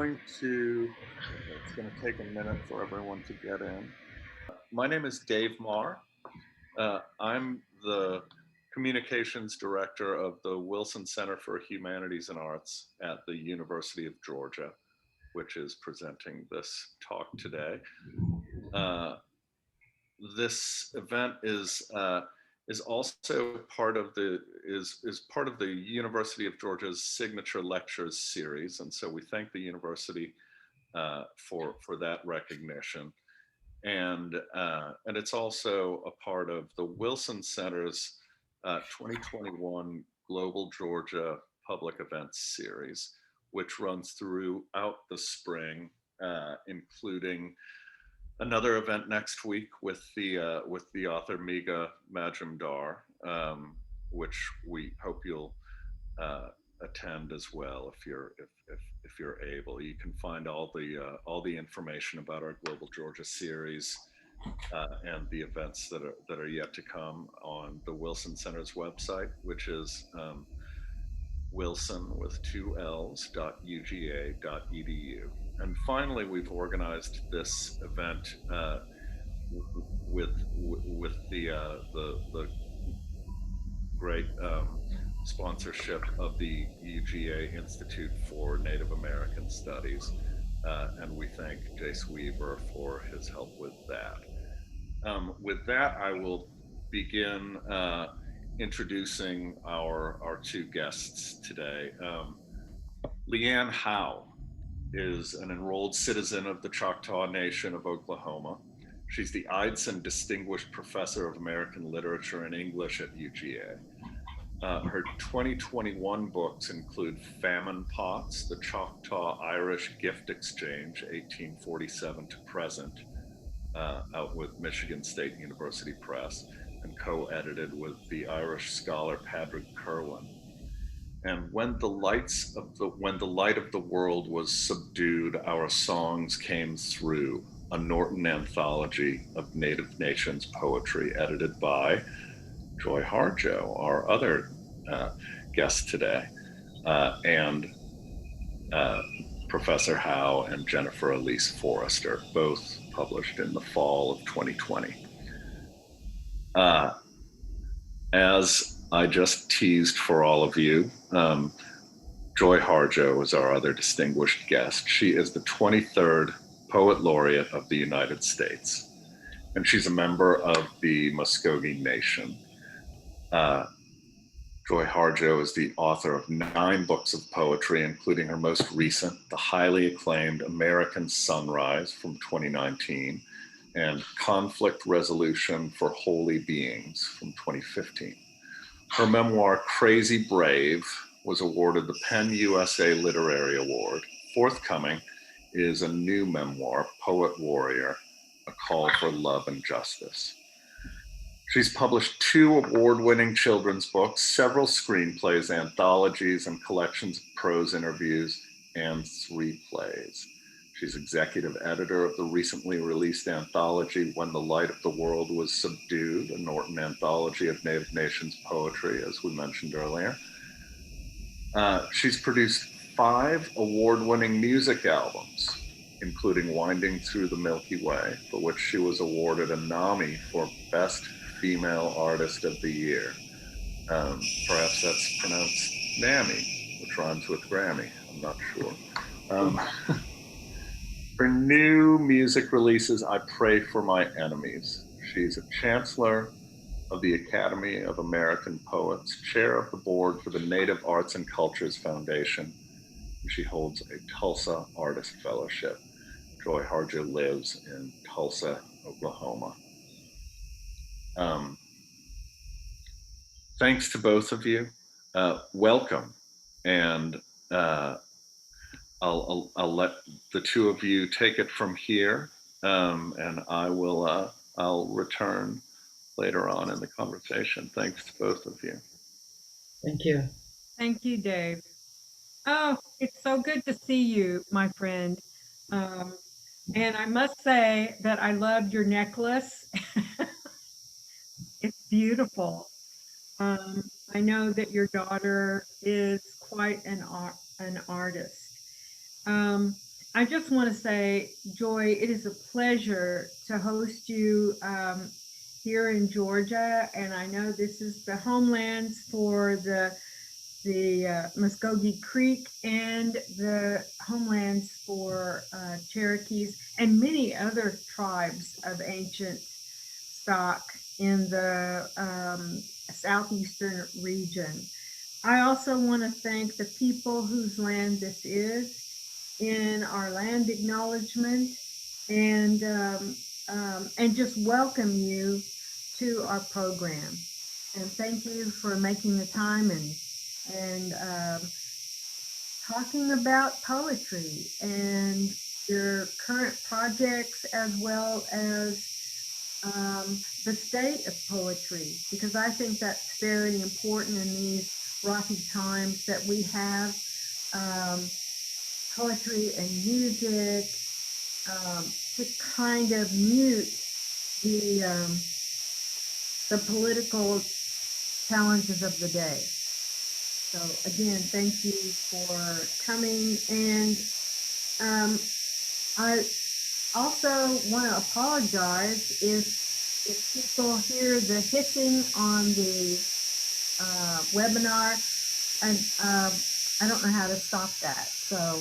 it's going to take a minute for everyone to get in. My name is Dave Marr. I'm the communications director of the Willson Center for Humanities and Arts at the University of Georgia, which is presenting this talk today. This event is also part of the University of Georgia's signature lectures series, and so we thank the university for that recognition. And it's also a part of the Willson Center's 2021 Global Georgia Public Events Series, which runs throughout the spring, including another event next week with the author Miga Majumdar, which we hope you'll attend as well if you're able. You can find all the information about our Global Georgia series and the events that are yet to come on the Willson Center's website, which is Willson with 2 L's.uga.edu. And finally, we've organized this event with the great sponsorship of the UGA Institute for Native American Studies, and we thank Jace Weaver for his help with that. With that, I will begin introducing our two guests today. LeAnne Howe is an enrolled citizen of the Choctaw Nation of Oklahoma. She's the Eidson Distinguished Professor of American Literature and English at UGA. Her 2021 books include Famine Pots, The Choctaw Irish Gift Exchange, 1847 to Present, out with Michigan State University Press, and co-edited with the Irish scholar Padraig Kerwin. And when the light of the world was subdued, our songs came through, a Norton anthology of Native Nations poetry, edited by Joy Harjo, our other guest today, and Professor Howe and Jennifer Elise Forrester, both published in the fall of 2020. As I just teased for all of you, Joy Harjo is our other distinguished guest. She is the 23rd Poet Laureate of the United States, and she's a member of the Muscogee Nation. Joy Harjo is the author of 9 books of poetry, including her most recent, the highly acclaimed American Sunrise from 2019, and Conflict Resolution for Holy Beings from 2015. Her memoir, Crazy Brave, was awarded the Penn USA Literary Award. Forthcoming is a new memoir, Poet Warrior, A Call for Love and Justice. She's published 2 award-winning children's books, several screenplays, anthologies, and collections of prose interviews, and 3 plays. She's executive editor of the recently released anthology, When the Light of the World Was Subdued, a Norton anthology of Native Nations poetry, as we mentioned earlier. She's produced 5 award-winning music albums, including Winding Through the Milky Way, for which she was awarded a NAMI for Best Female Artist of the Year. Perhaps that's pronounced NAMI, which rhymes with Grammy, I'm not sure. Her new music releases, I Pray for My Enemies. She's a chancellor of the Academy of American Poets, chair of the board for the Native Arts and Cultures Foundation, and she holds a Tulsa Artist Fellowship. Joy Harjo lives in Tulsa, Oklahoma. Thanks to both of you. Welcome, and I'll let the 2 of you take it from here, and I'll return later on in the conversation. Thanks to both of you. Thank you. Thank you, Dave. Oh, it's so good to see you, my friend. And I must say that I loved your necklace. It's beautiful. I know that your daughter is quite an artist. I just want to say, Joy, it is a pleasure to host you here in Georgia, and I know this is the homelands for the Muscogee Creek and the homelands for Cherokees and many other tribes of ancient stock in the southeastern region. I also want to thank the people whose land this is in our land acknowledgement and and just welcome you to our program. And thank you for making the time and talking about poetry and your current projects as well as the state of poetry, because I think that's very important in these rocky times that we have. Um, Poetry and music to kind of mute the political challenges of the day. So again, thank you for coming, and I also want to apologize if people hear the hissing on the webinar, and I don't know how to stop that. So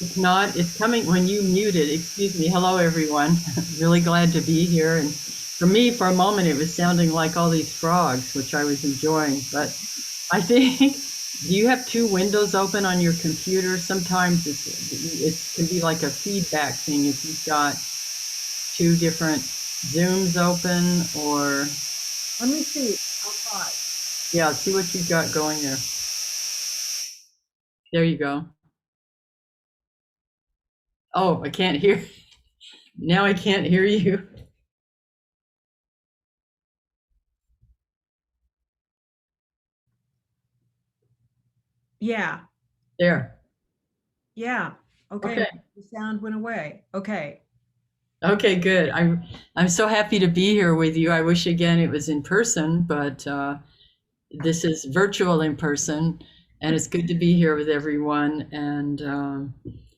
it's not, it's coming when you muted. Excuse me. Hello, everyone. Really glad to be here. And for me, for a moment, it was sounding like all these frogs, which I was enjoying. But I think, do you have two windows open on your computer? Sometimes it can be like a feedback thing if you've got two different Zooms open, or... Let me see. I'll try. Yeah, see what you've got going there. There you go. Oh, I can't hear. Now I can't hear you. Yeah. There. Yeah. Okay. The sound went away. Okay. Okay, good. I'm so happy to be here with you. I wish again it was in person, but this is virtual in person, and it's good to be here with everyone. And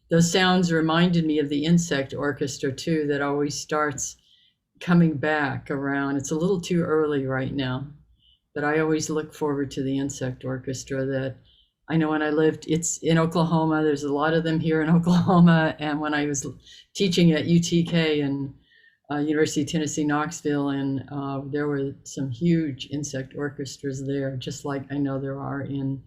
those sounds reminded me of the insect orchestra too, that always starts coming back around. It's a little too early right now, but I always look forward to the insect orchestra. That I know when I lived, it's in Oklahoma. There's a lot of them here in Oklahoma. And when I was teaching at UTK and University of Tennessee, Knoxville, and there were some huge insect orchestras there, just like I know there are in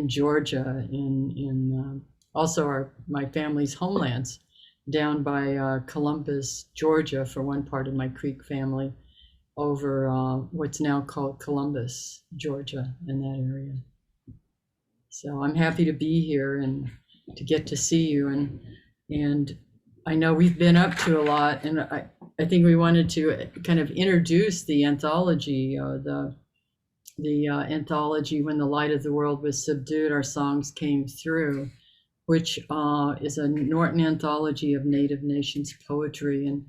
Georgia, in also my family's homelands down by Columbus, Georgia, for one part of my Creek family, over what's now called Columbus, Georgia, in that area. So I'm happy to be here and to get to see you. And I know we've been up to a lot, and I think we wanted to kind of introduce the anthology, the anthology When the Light of the World Was Subdued, Our Songs Came Through, which is a Norton anthology of Native Nations poetry. And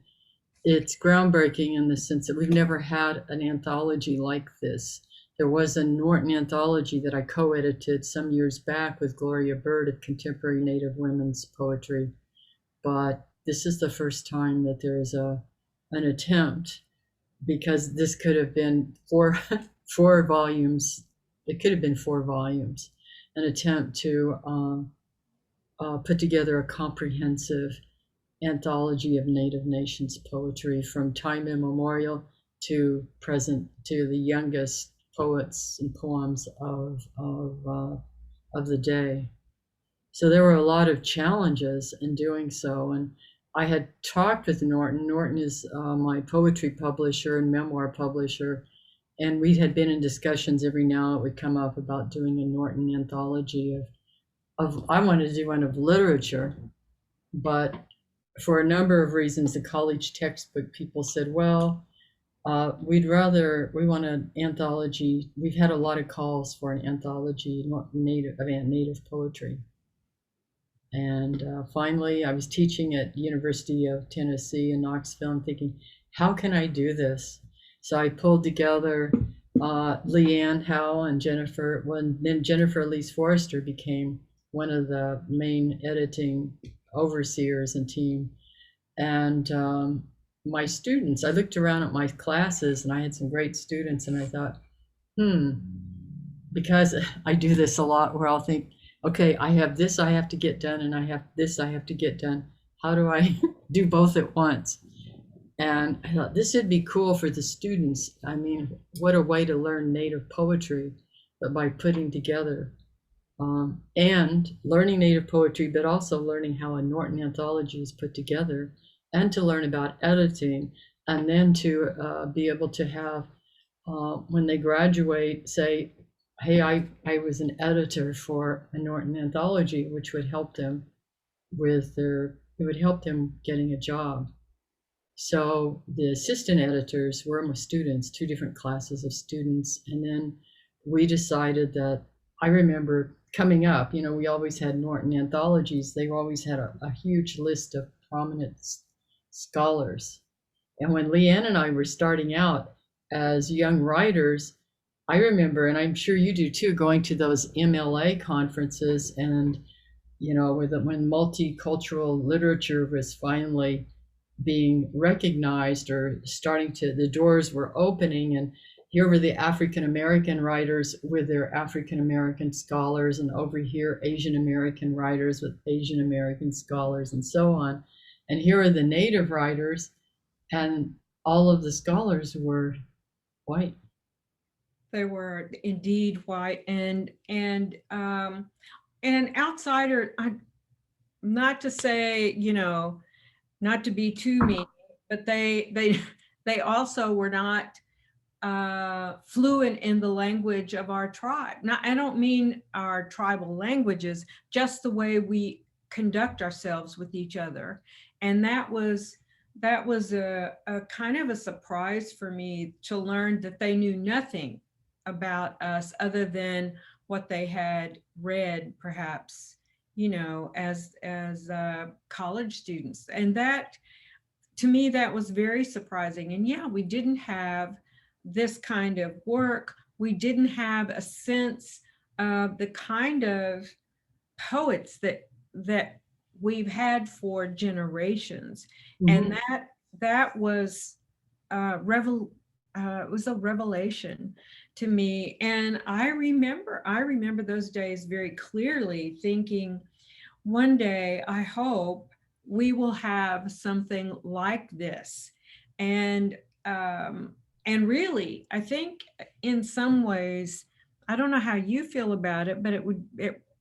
it's groundbreaking in the sense that we've never had an anthology like this. There was a Norton anthology that I co-edited some years back with Gloria Bird of contemporary Native women's poetry, but this is the first time that there is an attempt, because this could have been four volumes. It could have been 4 volumes, an attempt to put together a comprehensive anthology of Native Nations poetry from time immemorial to present, to the youngest poets and poems of the day. So there were a lot of challenges in doing so, and I had talked with Norton. Norton is my poetry publisher and memoir publisher, and we had been in discussions every now it would come up about doing a Norton anthology of I wanted to do one of literature, but for a number of reasons, the college textbook people said, well, we want an anthology. We've had a lot of calls for an anthology native poetry. And finally, I was teaching at University of Tennessee in Knoxville and thinking, how can I do this? So I pulled together LeAnne Howe and Jennifer. Then Jennifer Elise Forrester became one of the main editing overseers and team. And my students, I looked around at my classes and I had some great students, and I thought, because I do this a lot where I'll think, okay, I have this I have to get done, and I have this I have to get done. How do I do both at once? And I thought this would be cool for the students. I mean, what a way to learn Native poetry, but by putting together and learning Native poetry, but also learning how a Norton anthology is put together, and to learn about editing, and then to be able to have, when they graduate, say, hey, I was an editor for a Norton anthology, which would help them with it would help them getting a job. So the assistant editors were my students, two different classes of students. And then we decided that, I remember coming up, we always had Norton anthologies. They always had a huge list of prominent scholars. And when LeAnne and I were starting out as young writers, I remember, and I'm sure you do too, going to those MLA conferences, and when multicultural literature was finally being recognized, or the doors were opening, and here were the African American writers with their African American scholars, and over here Asian American writers with Asian American scholars, and so on. And here are the Native writers, and all of the scholars were white. They were indeed white, and an outsider. Not to say, not to be too mean, but they also were not fluent in the language of our tribe. Now, I don't mean our tribal languages, just the way we conduct ourselves with each other. And that was a kind of a surprise for me to learn that they knew nothing about us other than what they had read, perhaps, as college students. And that, to me, that was very surprising. And yeah, we didn't have this kind of work. We didn't have a sense of the kind of poets that we've had for generations. Mm-hmm. And that was it was a revelation to me. And I remember those days very clearly, thinking, one day I hope we will have something like this. And really, I think in some ways, I don't know how you feel about it, but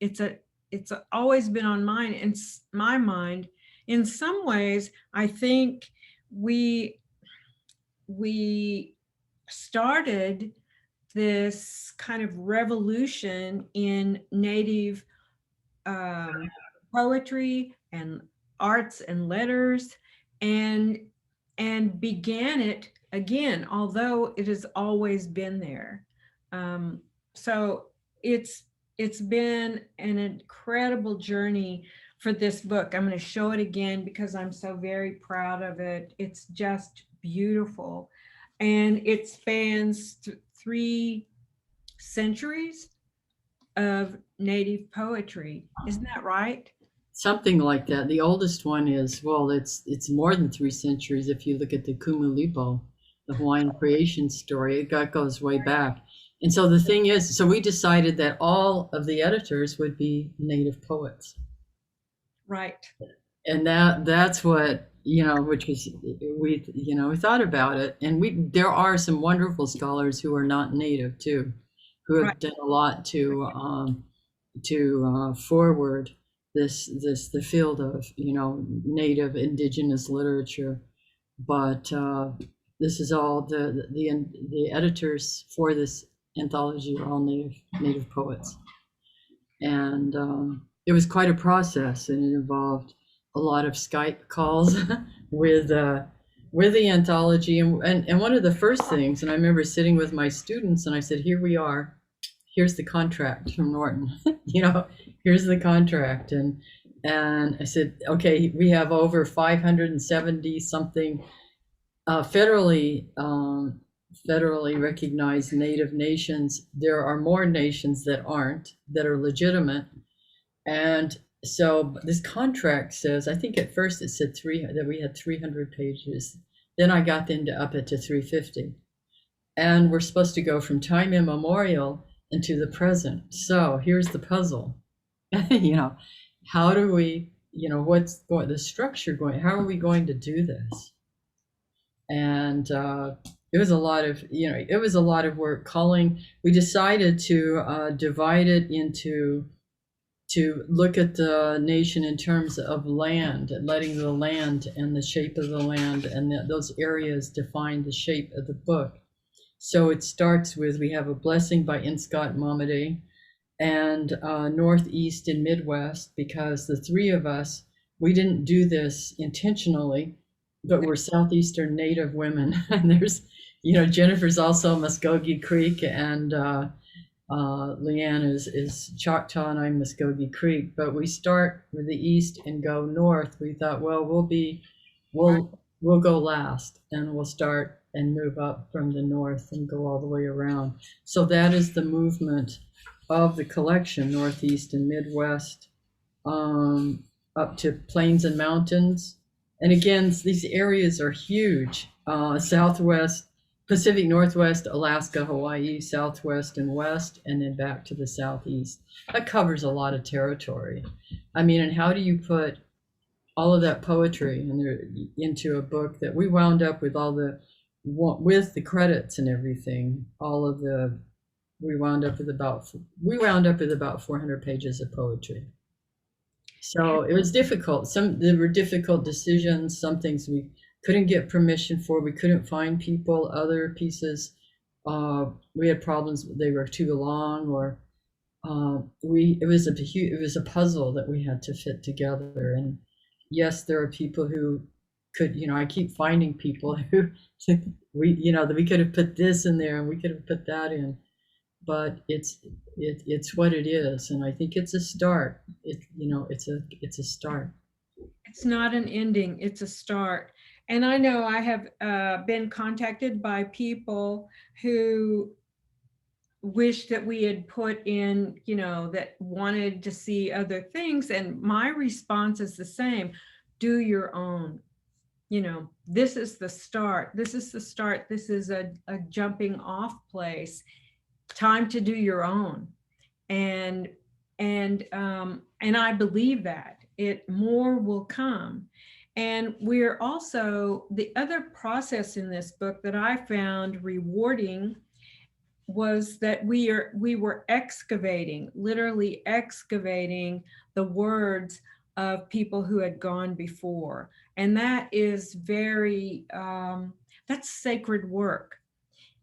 it's always been on my mind. In some ways, I think we started this kind of revolution in Native poetry and arts and letters, and began it again, although it has always been there. So it's been an incredible journey for this book. I'm going to show it again because I'm so very proud of it. It's just beautiful. And it spans 3 centuries of Native poetry. Isn't that right? Something like that. The oldest one is, well, it's more than 3 centuries if you look at the Kumulipo, the Hawaiian creation story. It goes way back. And so the thing is, so we decided that all of the editors would be Native poets. Right. And that's what, which was, we thought about it. And there are some wonderful scholars who are not Native too, who have done a lot to forward the field of, Native indigenous literature. But this is all the editors for this anthology are all Native poets. And it was quite a process, and it involved a lot of Skype calls with the anthology. And one of the first things, and I remember sitting with my students and I said, here we are, here's the contract from Norton, here's the contract. And I said, okay, we have over 570 something federally recognized Native nations. There are more nations that aren't, that are legitimate. And So this contract says, I think at first it said that we had 300 pages. Then I got them to up it to 350. And we're supposed to go from time immemorial into the present. So here's the puzzle. You know, how do we, what's going, the structure going, how are we going to do this? And it was a lot of, it was a lot of work calling. We decided to divide it into, to look at the nation in terms of land, letting the land and the shape of the land and those areas define the shape of the book. So it starts with, we have a blessing by Inscott Momaday and Northeast and Midwest, because the three of us, we didn't do this intentionally, but we're Southeastern Native women. And there's, Jennifer's also Muscogee Creek, and LeAnne is Choctaw, and I'm Muscogee Creek. But we start with the East and go north. We thought, well, we'll go last, and we'll start and move up from the north and go all the way around. So that is the movement of the collection, Northeast and Midwest, up to plains and mountains. And again, these areas are huge. Southwest, Pacific Northwest, Alaska, Hawaii, Southwest and West, and then back to the Southeast. That covers a lot of territory. I mean, and how do you put all of that poetry into a book that we wound up with with the credits and everything, we wound up with about 400 pages of poetry. So it was difficult. There were difficult decisions. Some things we couldn't get permission for. We couldn't find people. Other pieces, we had problems. They were too long, or it was a puzzle that we had to fit together. And yes, there are people who could, I keep finding people who that we could have put this in there and we could have put that in, but it's what it is. And I think it's a start. It's a start. It's not an ending, it's a start. And I know I have been contacted by people who wish that we had put in, that wanted to see other things. And my response is the same: do your own. This is the start. This is the start. This is a jumping off place. Time to do your own. And I believe that more will come. And we're also, the other process in this book that I found rewarding was that we were literally excavating the words of people who had gone before. And that is that's sacred work.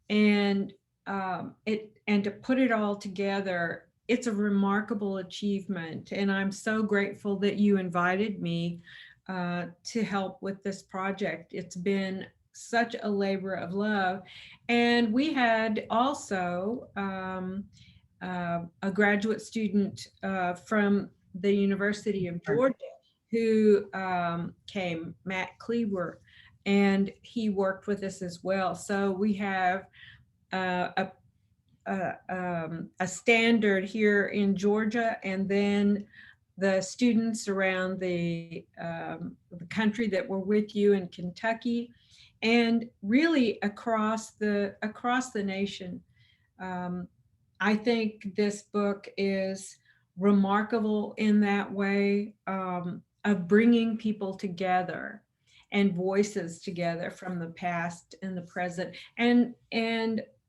And to put it all together, it's a remarkable achievement. And I'm so grateful that you invited me to help with this project. It's been such a labor of love. And we had also a graduate student from the University of Georgia who came, Matt Cleaver, and he worked with us as well. So we have a standard here in Georgia, and then the students around the country that were with you in Kentucky, and really across the nation. I think this book is remarkable in that way, of bringing people together and voices together from the past and the present. And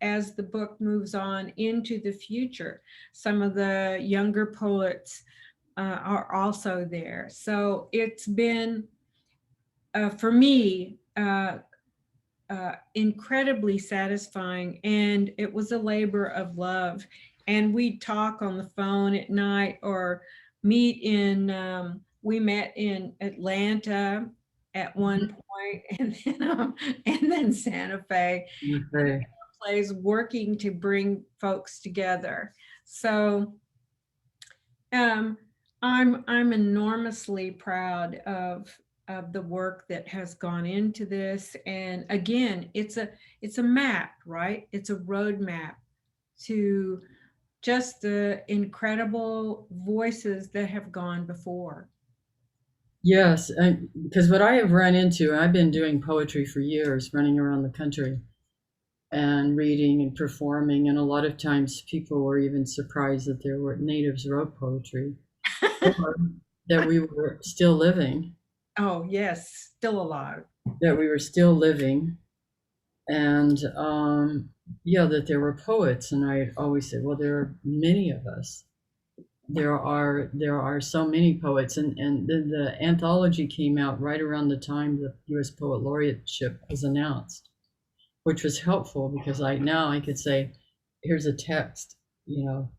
as the book moves on into the future, some of the younger poets are also there. So it's been, for me, incredibly satisfying, and it was a labor of love. And we'd talk on the phone at night, or meet we met in Atlanta at one point, and then Santa Fe. Okay. Plays working to bring folks together. So I'm enormously proud of the work that has gone into this. And again, it's a map, right? It's a roadmap to just the incredible voices that have gone before. Yes, because what I have run into, I've been doing poetry for years, running around the country and reading and performing, and a lot of times people were even surprised that there were natives wrote poetry, or that we were still living, Oh, yes, still alive. that we were still living, and yeah, that there were poets. And I always say, well, there are many of us. There are so many poets, and the anthology came out right around the time the U.S. Poet Laureateship was announced, which was helpful because I could say, here's a text,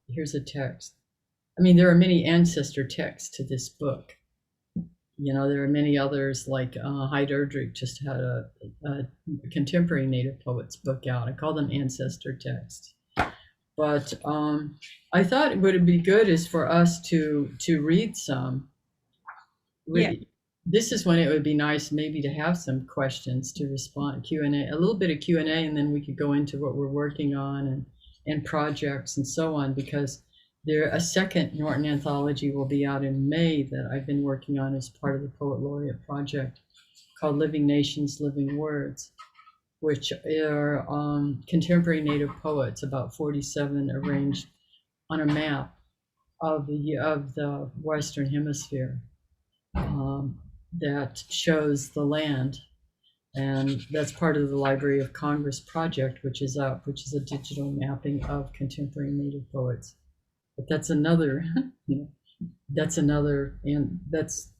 here's a text. I mean, there are many ancestor texts to this book. There are many others, like Hyde Erdrich just had a contemporary Native poets book out. I call them ancestor texts. But I thought what would be good is for us to read some. Yeah. This is when it would be nice maybe to have some questions to respond, Q&A, a little bit of Q&A, and then we could go into what we're working on and projects and so on, because a second Norton anthology will be out in May that I've been working on as part of the Poet Laureate project, called Living Nations, Living Words, which are contemporary Native poets, about 47 arranged on a map of the Western Hemisphere, that shows the land. And that's part of the Library of Congress project, which is up, which is a digital mapping of contemporary Native poets. But that's another, and that's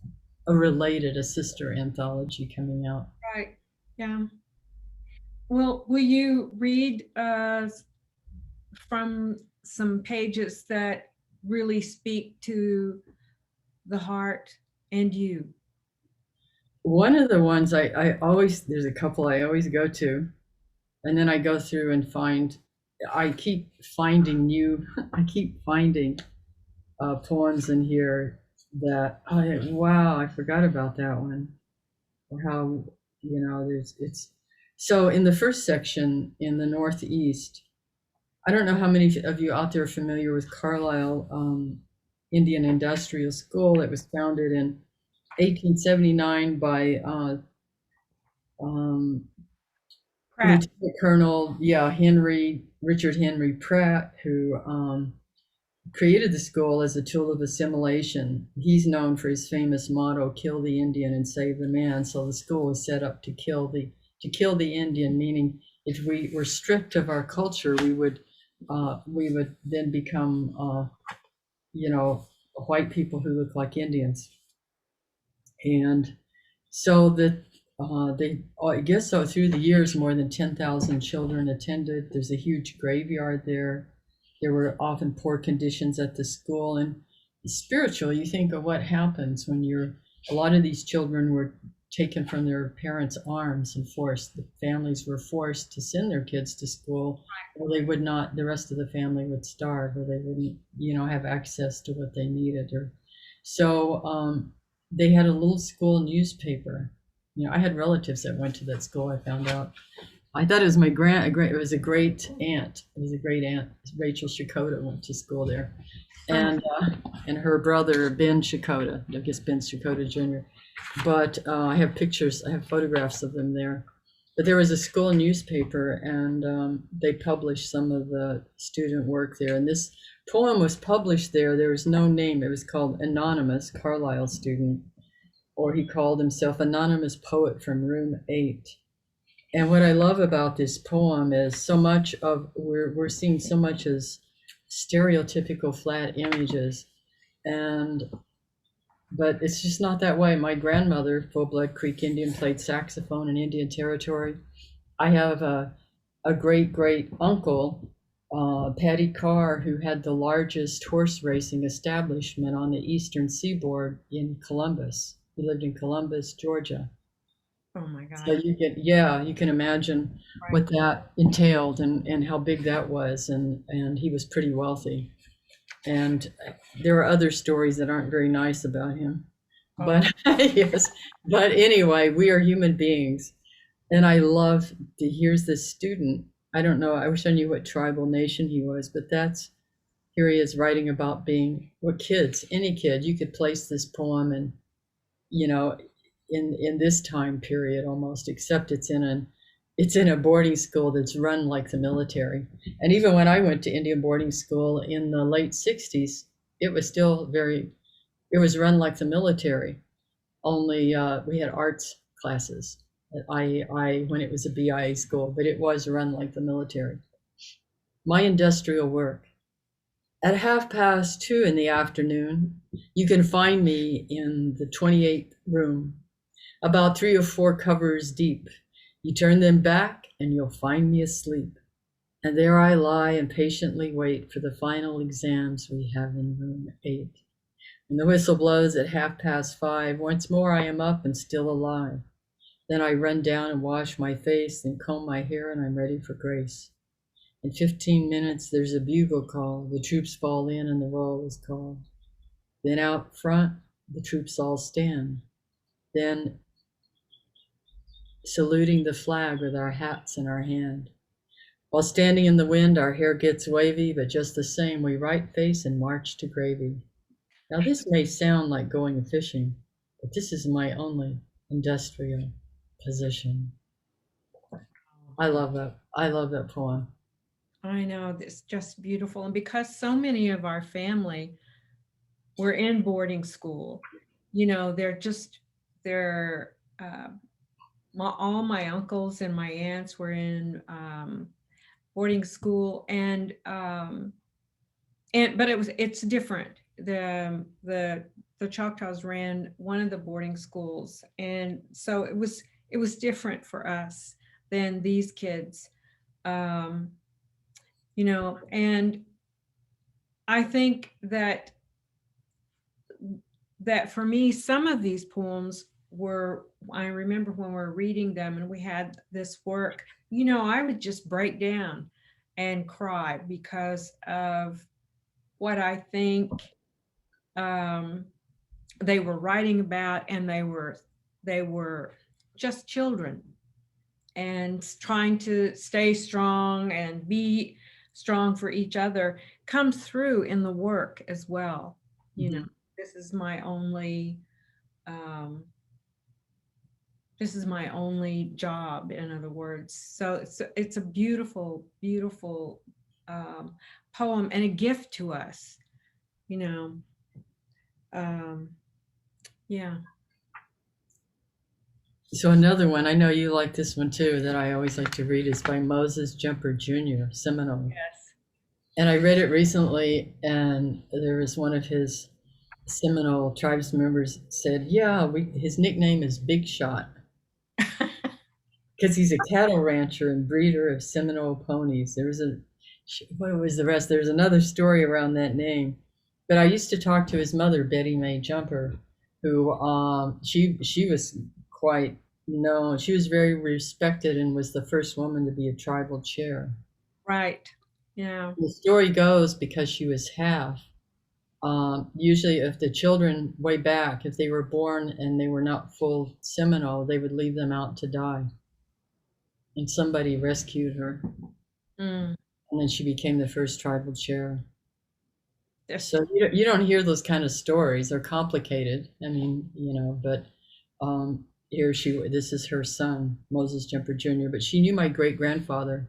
a sister anthology coming out. Right. Yeah. Well, will you read from some pages that really speak to the heart and you? One of the ones there's a couple I always go to, and then I go through and I keep finding poems in here that, wow, I forgot about that one. Or how, so in the first section in the Northeast, I don't know how many of you out there are familiar with Carlisle Indian Industrial School. It was founded in 1879 by Pratt. Lieutenant Colonel, Richard Henry Pratt, who created the school as a tool of assimilation. He's known for his famous motto, "Kill the Indian and save the man." So the school was set up to kill the Indian, meaning if we were stripped of our culture, we would then become white people who look like Indians. And so I guess so through the years, more than 10,000 children attended. There's a huge graveyard there. There were often poor conditions at the school. And spiritual, you think of what happens when a lot of these children were taken from their parents' arms and the families were forced to send their kids to school, or they would not, the rest of the family would starve, or they wouldn't, have access to what they needed. So they had a little school newspaper. I had relatives that went to that school, I found out. I thought it was it was a great aunt. It was a great aunt. Rachel Shakota went to school there. And her brother, Ben Shakota, I guess Ben Shakota Jr. But I have photographs of them there. But there was a school newspaper, and they published some of the student work there. And this poem was published there. There was no name. It was called Anonymous, Carlisle Student, or he called himself Anonymous Poet from Room 8. And what I love about this poem is so much of, we're seeing so much as stereotypical flat images, but it's just not that way. My grandmother, full-blood Creek Indian, played saxophone in Indian Territory. I have a great uncle, Patty Carr, who had the largest horse racing establishment on the eastern seaboard in Columbus. He lived in Columbus, Georgia. Oh my God. So you can imagine what that entailed and how big that was. And he was pretty wealthy. And there are other stories that aren't very nice about him. Oh. But yes, but anyway, we are human beings. And I love here's this student. I don't know, I wish I knew what tribal nation he was, but that's here he is writing about being, what kids, any kid, you could place this poem and, you know, in this time period almost, except it's in a boarding school that's run like the military. And even when I went to Indian boarding school in the late 60s, it was still it was run like the military. Only we had arts classes at I when it was a BIA school, but it was run like the military. My industrial work. At 2:30 in the afternoon, you can find me in the 28th room, about 3 or 4 covers deep. You turn them back and you'll find me asleep. And there I lie and patiently wait for the final exams we have in room 8. When the whistle blows at 5:30, once more I am up and still alive. Then I run down and wash my face, then comb my hair, and I'm ready for grace. In 15 minutes, there's a bugle call. The troops fall in and the roll is called. Then out front, the troops all stand. Then saluting the flag with our hats in our hand. While standing in the wind, our hair gets wavy, but just the same, we right face and march to gravy. Now this may sound like going fishing, but this is my only industrial position. I love that. I love that poem. I know, it's just beautiful. And because so many of our family were in boarding school, you know, all my uncles and my aunts were in boarding school, but it's different. The Choctaws ran one of the boarding schools, and so it was different for us than these kids. You know, and I think that for me, some of these poems I remember when we were reading them and we had this work, you know, I would just break down and cry because of what I think they were writing about, and they were just children and trying to stay strong and be strong for each other comes through in the work as well. You know, this is my only job, in other words. So it's a beautiful, beautiful poem and a gift to us, you know. Yeah. So another one, I know you like this one too, that I always like to read, is by Moses Jumper Jr., Seminole. Yes. And I read it recently, and there was one of his Seminole tribes members said, yeah, his nickname is Big Shot, because he's a cattle rancher and breeder of Seminole ponies. What was the rest? There's another story around that name. But I used to talk to his mother, Betty Mae Jumper, who she was quite known. She was very respected and was the first woman to be a tribal chair. Right. Yeah. The story goes, because she was half, usually if the children way back, if they were born and they were not full Seminole, they would leave them out to die. And somebody rescued her. And then she became the first tribal chair. So you don't hear those kind of stories. They're complicated. I mean, you know, but this is her son, Moses Jumper Jr., but she knew my great-grandfather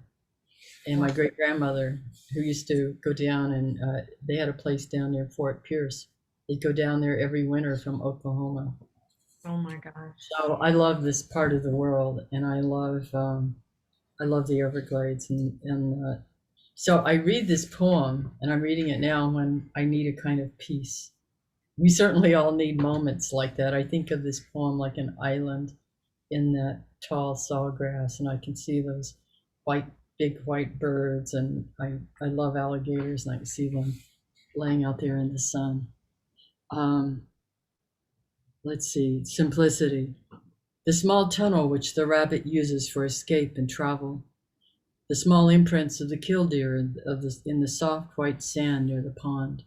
and my great-grandmother, who used to go down, and they had a place down near Fort Pierce. They'd go down there every winter from Oklahoma. Oh my gosh. So I love this part of the world, and I love the Everglades, and so I read this poem, and I'm reading it now when I need a kind of peace. We certainly all need moments like that. I think of this poem like an island in that tall sawgrass, and I can see those big white birds, and I love alligators, and I can see them laying out there in the sun. Let's see, simplicity. The small tunnel which the rabbit uses for escape and travel. The small imprints of the killdeer in the soft white sand near the pond.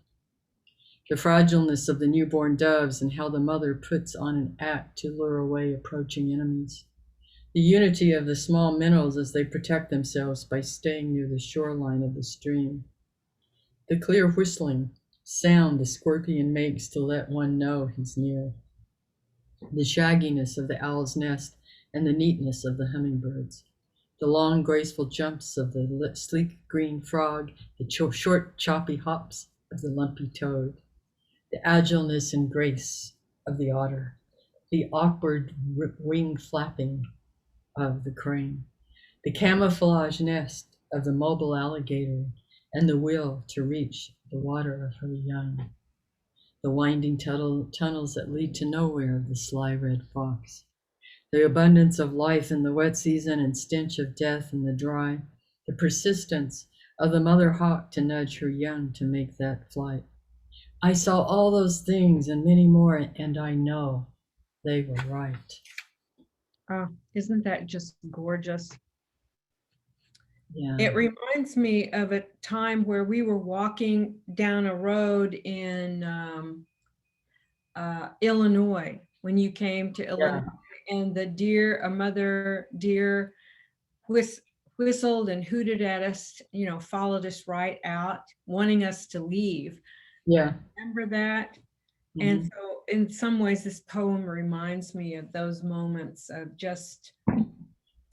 The fragileness of the newborn doves and how the mother puts on an act to lure away approaching enemies. The unity of the small minnows as they protect themselves by staying near the shoreline of the stream. the clear whistling sound the scorpion makes to let one know he's near, the shagginess of the owl's nest and the neatness of the hummingbirds, the long graceful jumps of the sleek green frog, the short choppy hops of the lumpy toad, the agileness and grace of the otter, the awkward wing flapping of the crane, the camouflage nest of the mobile alligator, and the will to reach the water of her young, the winding tunnels that lead to nowhere of the sly red fox, the abundance of life in the wet season and stench of death in the dry, the persistence of the mother hawk to nudge her young to make that flight. I saw all those things and many more, and I know they were right. Oh, isn't that just gorgeous? Yeah. It reminds me of a time where we were walking down a road in Illinois, when you came to Illinois, and the deer, a mother deer, whistled and hooted at us, followed us right out, wanting us to leave. Yeah. Remember that? Mm-hmm. And so in some ways, this poem reminds me of those moments of just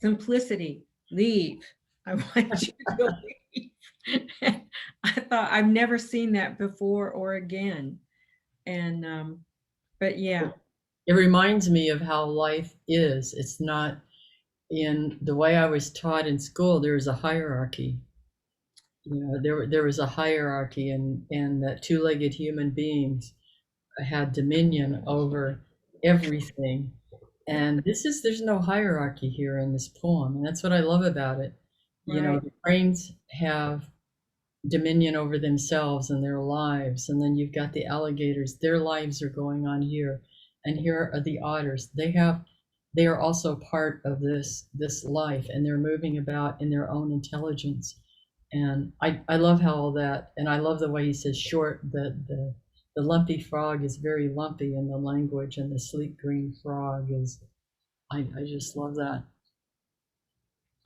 simplicity. Leave. I want you to leave. I thought, I've never seen that before or again. And, but yeah. It reminds me of how life is. It's not in the way I was taught in school. There was a hierarchy. There was a hierarchy, and that two-legged human beings had dominion over everything. And there's no hierarchy here in this poem. And that's what I love about it. Right. The cranes have dominion over themselves and their lives. And then you've got the alligators, their lives are going on here. And here are the otters. They are also part of this life, and they're moving about in their own intelligence. And I love how all that, and I love the way he says short, the lumpy frog is very lumpy in the language, and the sleek green frog is, I just love that.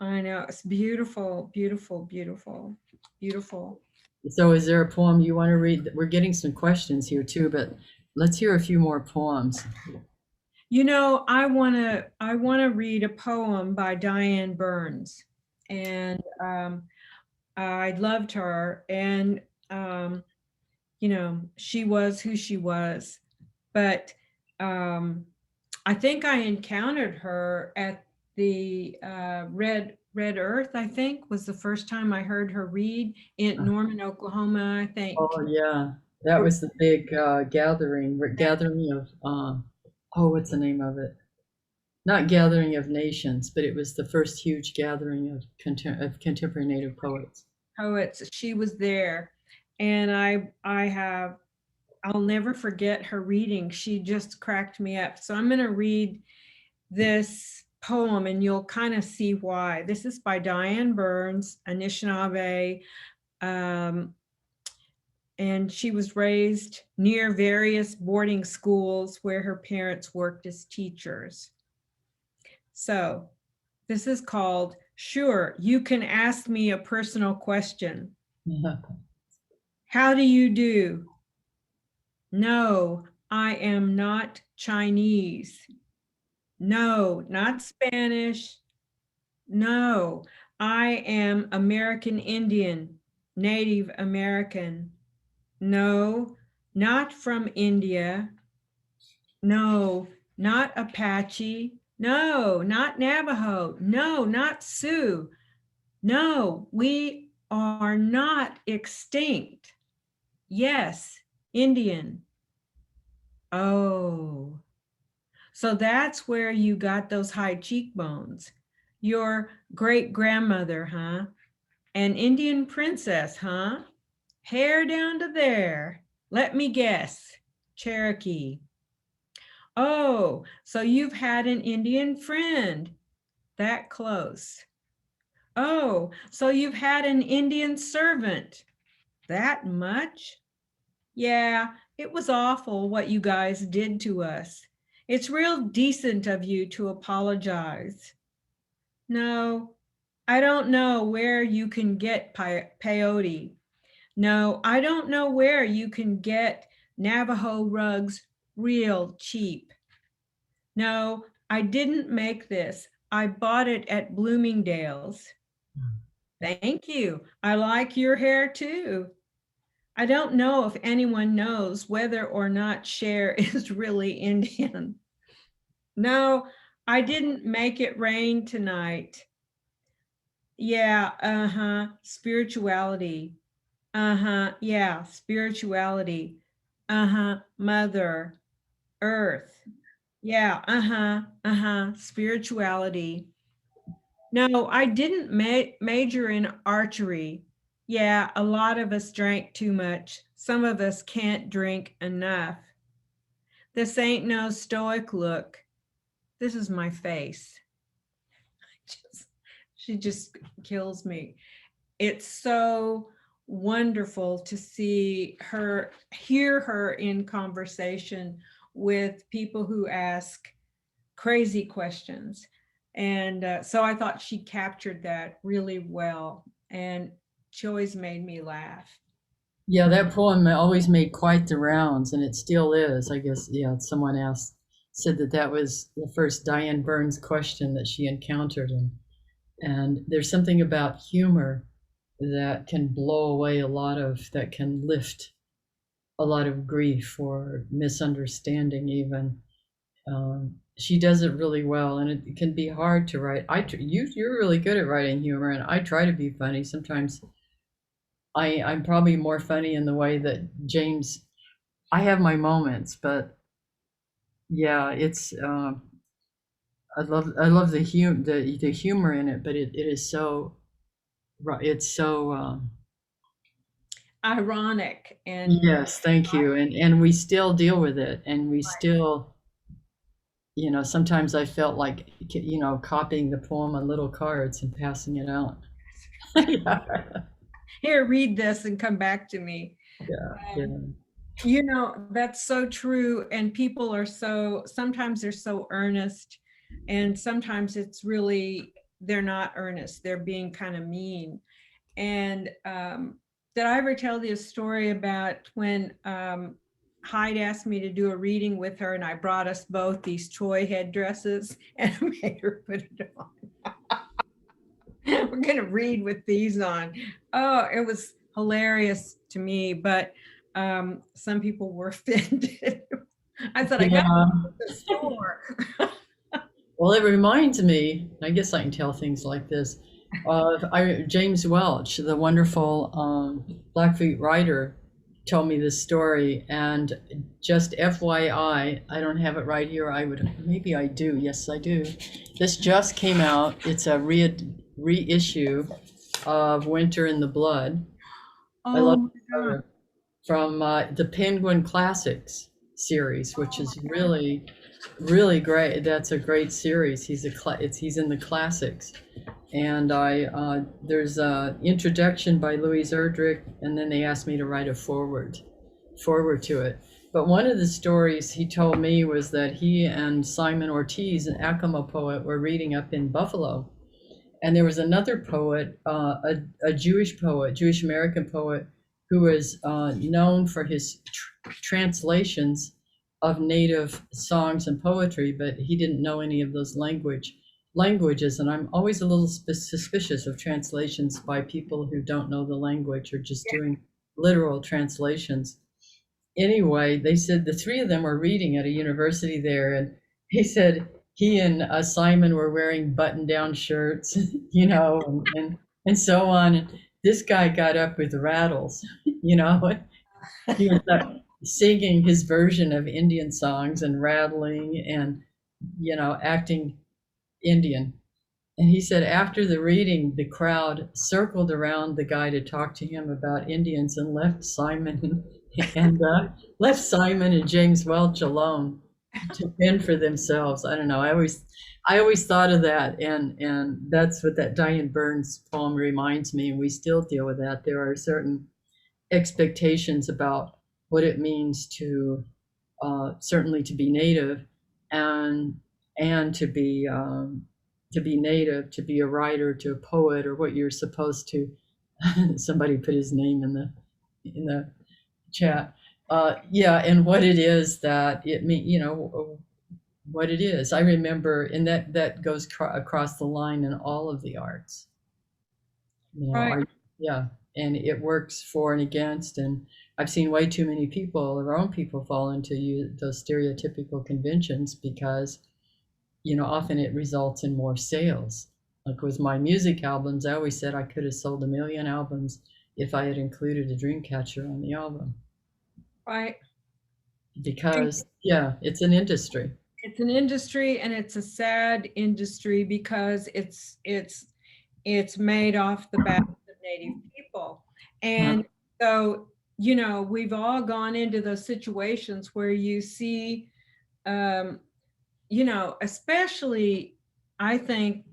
I know, it's beautiful, beautiful, beautiful, beautiful. So is there a poem you want to read? We're getting some questions here too, but let's hear a few more poems. I want to read a poem by Diane Burns, and I loved her, and she was who she was, but I think I encountered her at the Red Earth, I think, was the first time I heard her read in Norman, Oklahoma, I think. Oh yeah, that was the big gathering of what's the name of it? Not Gathering of Nations, but it was the first huge gathering of contemporary Native poets. She was there, and I'll never forget her reading. She just cracked me up. So I'm going to read this poem, and you'll kind of see why. This is by Diane Burns, Anishinaabe, and she was raised near various boarding schools where her parents worked as teachers. So this is called, Sure, You Can Ask Me a Personal Question. How do you do? No, I am not Chinese. No, not Spanish. No, I am American Indian, Native American. No, not from India. No, not Apache. No, not Navajo. No, not Sioux. No, we are not extinct. Yes, Indian. Oh, so that's where you got those high cheekbones. Your great grandmother, huh? An Indian princess, huh? Hair down to there. Let me guess. Cherokee. Oh, so you've had an Indian friend. That close. Oh, so you've had an Indian servant. That much? Yeah, it was awful what you guys did to us. It's real decent of you to apologize. No, I don't know where you can get peyote. No, I don't know where you can get Navajo rugs real cheap. No, I didn't make this. I bought it at Bloomingdale's. Thank you. I like your hair too. I don't know if anyone knows whether or not Cher is really Indian. No, I didn't make it rain tonight. Yeah, spirituality. Yeah, spirituality. Mother, Earth. Yeah, spirituality. No, I didn't major in archery. Yeah, a lot of us drank too much. Some of us can't drink enough. This ain't no stoic look. This is my face. She just kills me. It's so wonderful to see her, hear her in conversation with people who ask crazy questions. And so I thought she captured that really well. And she always made me laugh. Yeah, that poem always made quite the rounds, and it still is. I guess, yeah, someone asked, said that that was the first Diane Burns question that she encountered. And there's something about humor that can blow away that can lift a lot of grief or misunderstanding even. She does it really well, and it can be hard to write. You're really good at writing humor, and I try to be funny. Sometimes I'm probably more funny in the way that James. I have my moments, but yeah, it's. I love the humor in it, but it is so. It's so. Ironic and Yes, thank you, and we still deal with it, and we still. Sometimes I felt like, copying the poem on little cards and passing it out. Yeah, here, read this and come back to me. yeah. That's so true. And people are sometimes they're so earnest, and sometimes it's really, they're not earnest. They're being kind of mean. And did I ever tell you a story about when Hyde asked me to do a reading with her, and I brought us both these toy headdresses and made her put it on? We're going to read with these on. Oh, it was hilarious to me, but some people were offended. I said, I got Yeah. the store. Well, it reminds me, I guess I can tell things like this, of James Welch, the wonderful Blackfeet writer, told me this story. And just FYI, I don't have it right here. Maybe I do. Yes, I do. This just came out. It's a reissue of Winter in the Blood. I love it. From the Penguin Classics series, which is really, really great. That's a great series. He's in the classics, and there's a introduction by Louise Erdrich, and then they asked me to write a forward to it. But one of the stories he told me was that he and Simon Ortiz, an Acoma poet, were reading up in Buffalo, and there was another poet, a Jewish poet, Jewish American poet, who was known for his translations of native songs and poetry, but he didn't know any of those languages. And I'm always a little suspicious of translations by people who don't know the language or just doing literal translations. Anyway, they said the three of them were reading at a university there, and he said he and Simon were wearing button-down shirts, and so on. And this guy got up with rattles, He was singing his version of Indian songs and rattling and, acting Indian. And he said after the reading, the crowd circled around the guy to talk to him about Indians and left Simon and James Welch alone to fend for themselves. I don't know. I always thought of that, and that's what that Diane Burns poem reminds me. And we still deal with that. There are certain expectations about what it means to certainly to be Native, and to be Native, to be a writer, to a poet, or what you're supposed to. Somebody put his name in the in the chat. Yeah, and what it is that it mean, you know, what it is. I remember, and that goes across the line in all of the arts. You know, Right. yeah, and it works for and against. And I've seen way too many people, our own people, fall into those stereotypical conventions because, you know, often it results in more sales. Like with my music albums, I always said I could have sold 1 million albums if I had included a Dreamcatcher on the album. Right. Because, yeah, it's an industry. It's an industry, and it's a sad industry because it's made off the backs of Native people. And so, you know, we've all gone into those situations where you see, you know, especially, I think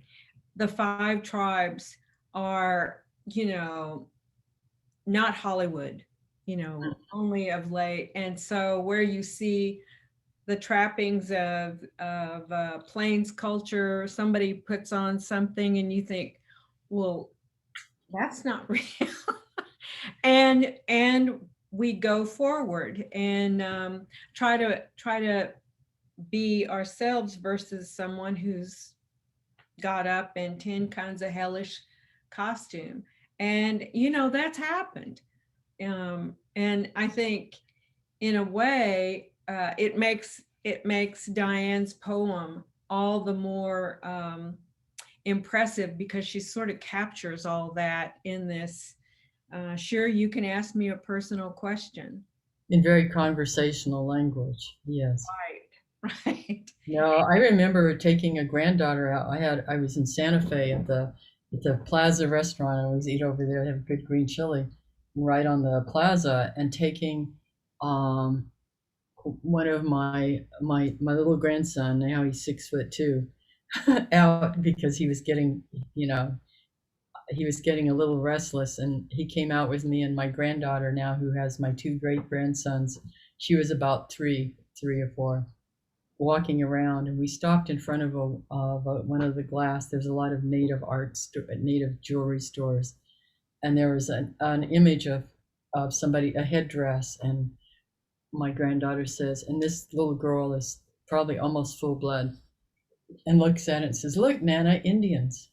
the 5 tribes are, you know, not Hollywood, you know, only of late. And so where you see the trappings of Plains culture, somebody puts on something and you think, well, that's not real. and we go forward and try to be ourselves versus someone who's got up in 10 kinds of hellish costume. And, you know, that's happened. And I think in a way, it makes Diane's poem all the more impressive because she sort of captures all that in this. Sure, you can ask me a personal question. In very conversational language, yes. Right. No, I remember taking a granddaughter out. I was in Santa Fe at the Plaza restaurant. I always eat over there. They have good green chili right on the plaza, and taking one of my little grandson, now he's 6'2", out because he was getting, you know, he was getting a little restless, and he came out with me and my granddaughter now, who has my 2 great grandsons. She was about 3 or 4, walking around, and we stopped in front of one of the glass. There's a lot of native native jewelry stores, and there was an image of somebody, a headdress, and my granddaughter says, and this little girl is probably almost full blood, and looks at it and says, "Look, Nana, Indians."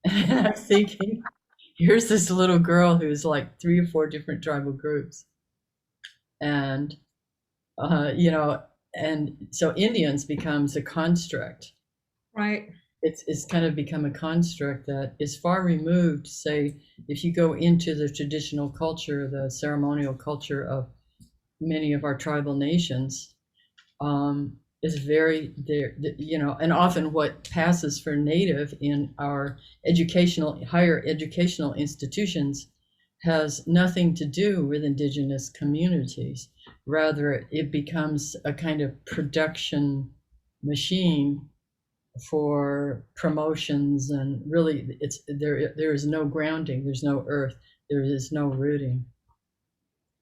And I'm thinking, here's this little girl who's like 3 or 4 different tribal groups, and you know, and so Indians becomes a construct. Right. It's kind of become a construct that is far removed. Say, if you go into the traditional culture, the ceremonial culture of many of our tribal nations, is very there, you know, and often what passes for native in our higher educational institutions has nothing to do with indigenous communities. Rather, it becomes a kind of production machine for promotions, and really there is no grounding, there's no earth, there is no rooting.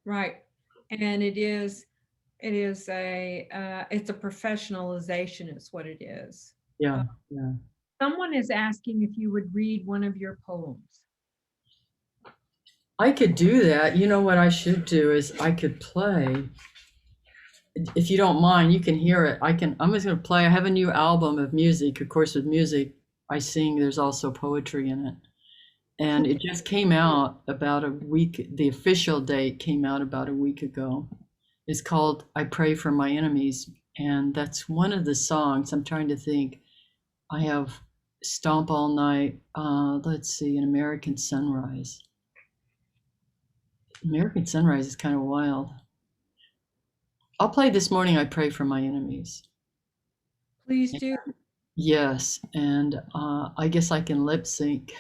Right. And it's a professionalization is what it is. Yeah. Someone is asking if you would read one of your poems. I could do that. You know what I should do is I could play, if you don't mind. You can hear it. I'm just going to play. I have a new album of music. Of course, with music I sing, there's also poetry in it. And it just came out about a week. The official date came out about a week ago. It's called "I Pray for My Enemies." And that's one of the songs. I'm trying to think. I have "Stomp All Night." Let's see, "An American Sunrise." American Sunrise is kind of wild. I'll play "This Morning I Pray for My Enemies." Please do. Yes, and I guess I can lip sync.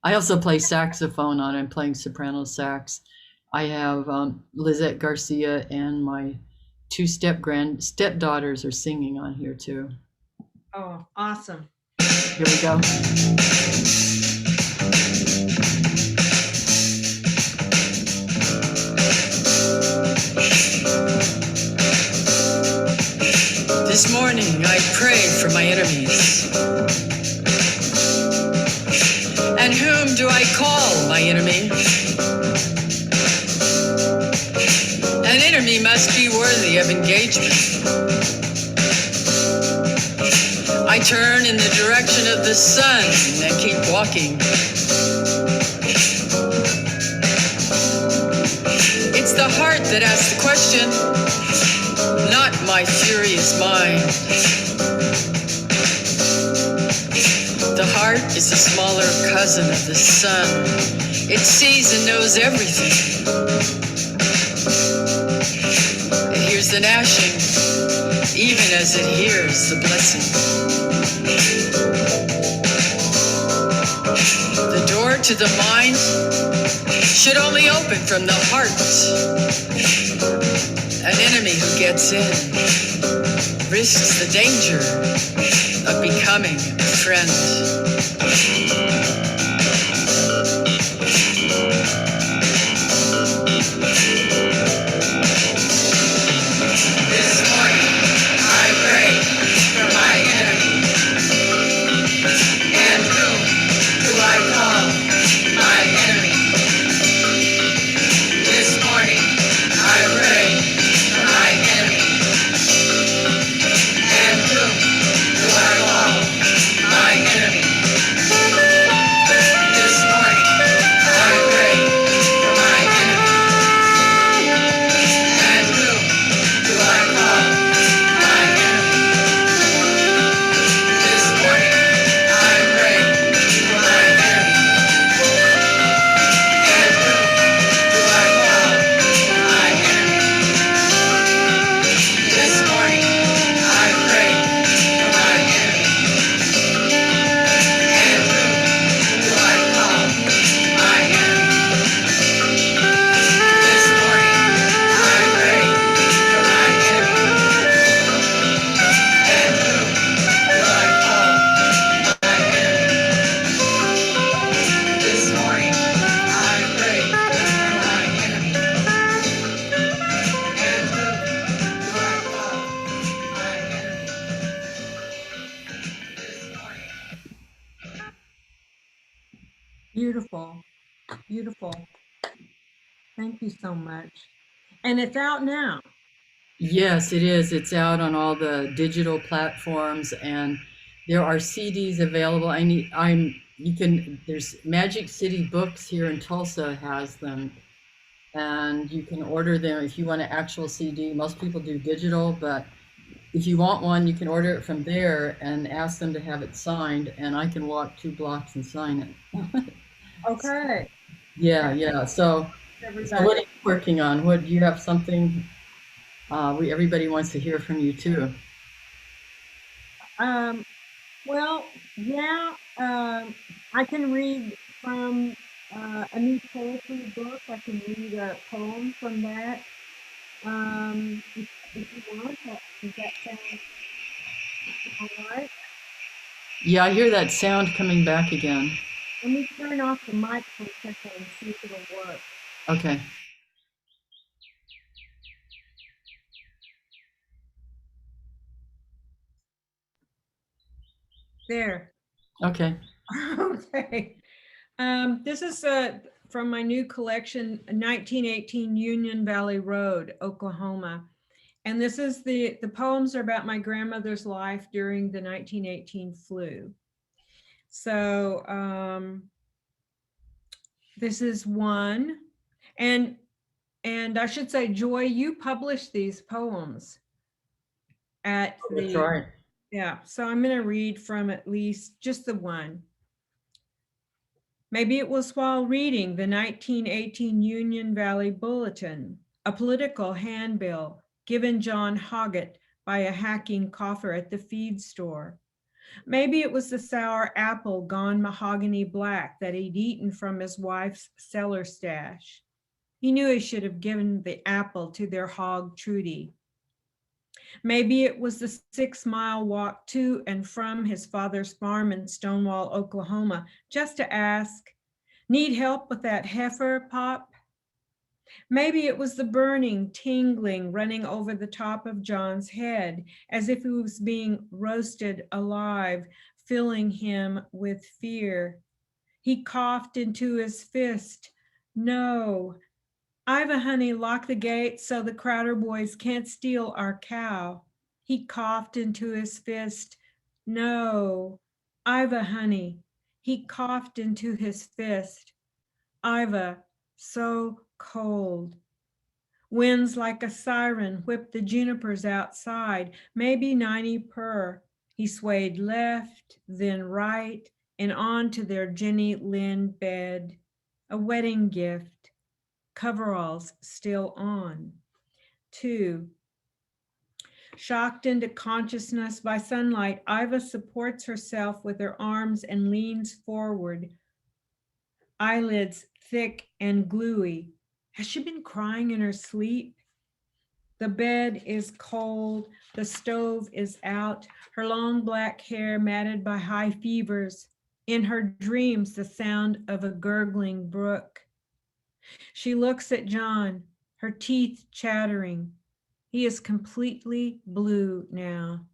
I also play saxophone on it. I'm playing soprano sax. I have Lizette Garcia and my 2 stepdaughters are singing on here too. Oh, awesome. Here we go. This morning I pray for my enemies. And whom do I call my enemy? journey must be worthy of engagement. I turn in the direction of the sun and keep walking. It's the heart that asks the question, not my furious mind. The heart is a smaller cousin of the sun. It sees and knows everything. It hears the gnashing, even as it hears the blessing. The door to the mind should only open from the heart. An enemy who gets in risks the danger of becoming a friend. This morning, I pray for my enemy. And whom do I call my enemy? This morning, I pray for my enemy. And whom do I call my enemy? This morning, I pray for my enemy. And whom do I call my enemy? This morning, I pray for my enemy. And whom do I call my enemy? This morning, I pray for my enemy. And whom do I call my enemy? This morning, I pray for my enemy. And whom do I call my enemy? This morning, I pray for my enemy. And whom do I call my enemy? This morning. Beautiful, beautiful. Thank you so much. And it's out now. Yes, it is. It's out on all the digital platforms, and there are CDs available. There's Magic City Books here in Tulsa has them, and you can order them if you want an actual CD. Most people do digital, but if you want one, you can order it from there and ask them to have it signed, and I can walk 2 blocks and sign it. Okay. Yeah. So what are you working on? What do you have something? Everybody wants to hear from you too. Well, yeah, I can read from a new poetry book. I can read a poem from that. If you want, does that sound all right? Yeah, I hear that sound coming back again. Let me turn off the mic for a second and see if it'll work. Okay. There. Okay. Okay. This is from my new collection, 1918 Union Valley Road, Oklahoma. And this is the poems are about my grandmother's life during the 1918 flu. So this is one. And I should say, Joy, you published these poems at the. That's right. Yeah, so I'm going to read from at least just the one. Maybe it was while reading the 1918 Union Valley Bulletin, a political handbill given John Hoggett by a hacking cougher at the feed store. Maybe it was the sour apple gone mahogany black that he'd eaten from his wife's cellar stash. He knew he should have given the apple to their hog Trudy. Maybe it was the 6-mile walk to and from his father's farm in Stonewall, Oklahoma, just to ask, "Need help with that heifer, Pop?" Maybe it was the burning, tingling running over the top of John's head, as if he was being roasted alive, filling him with fear. He coughed into his fist, "No, Iva, honey, lock the gate so the Crowder boys can't steal our cow. He coughed into his fist. No, Iva, honey. He coughed into his fist. Iva, so cold. Winds like a siren whipped the junipers outside, maybe 90 per. He swayed left, then right, and on to their Jenny Lind bed. A wedding gift. Coveralls still on. 2. Shocked into consciousness by sunlight, Iva supports herself with her arms and leans forward. Eyelids thick and gluey. Has she been crying in her sleep? The bed is cold. The stove is out. Her long black hair matted by high fevers. In her dreams, the sound of a gurgling brook. She looks at John, her teeth chattering. He is completely blue now.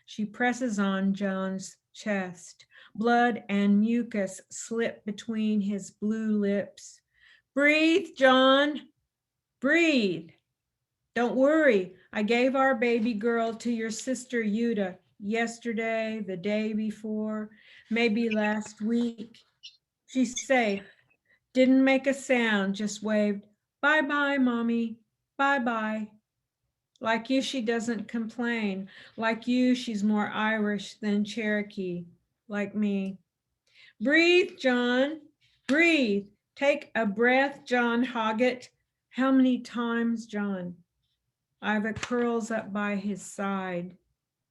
She presses on John's chest. Blood and mucus slip between his blue lips. Breathe, John. Breathe. Don't worry. I gave our baby girl to your sister Yuta yesterday, the day before, maybe last week. She's safe. Didn't make a sound, just waved, bye-bye, mommy, bye-bye. Like you, she doesn't complain. Like you, she's more Irish than Cherokee, like me. Breathe, John, breathe. Take a breath, John Hoggett. How many times, John? Iva curls up by his side,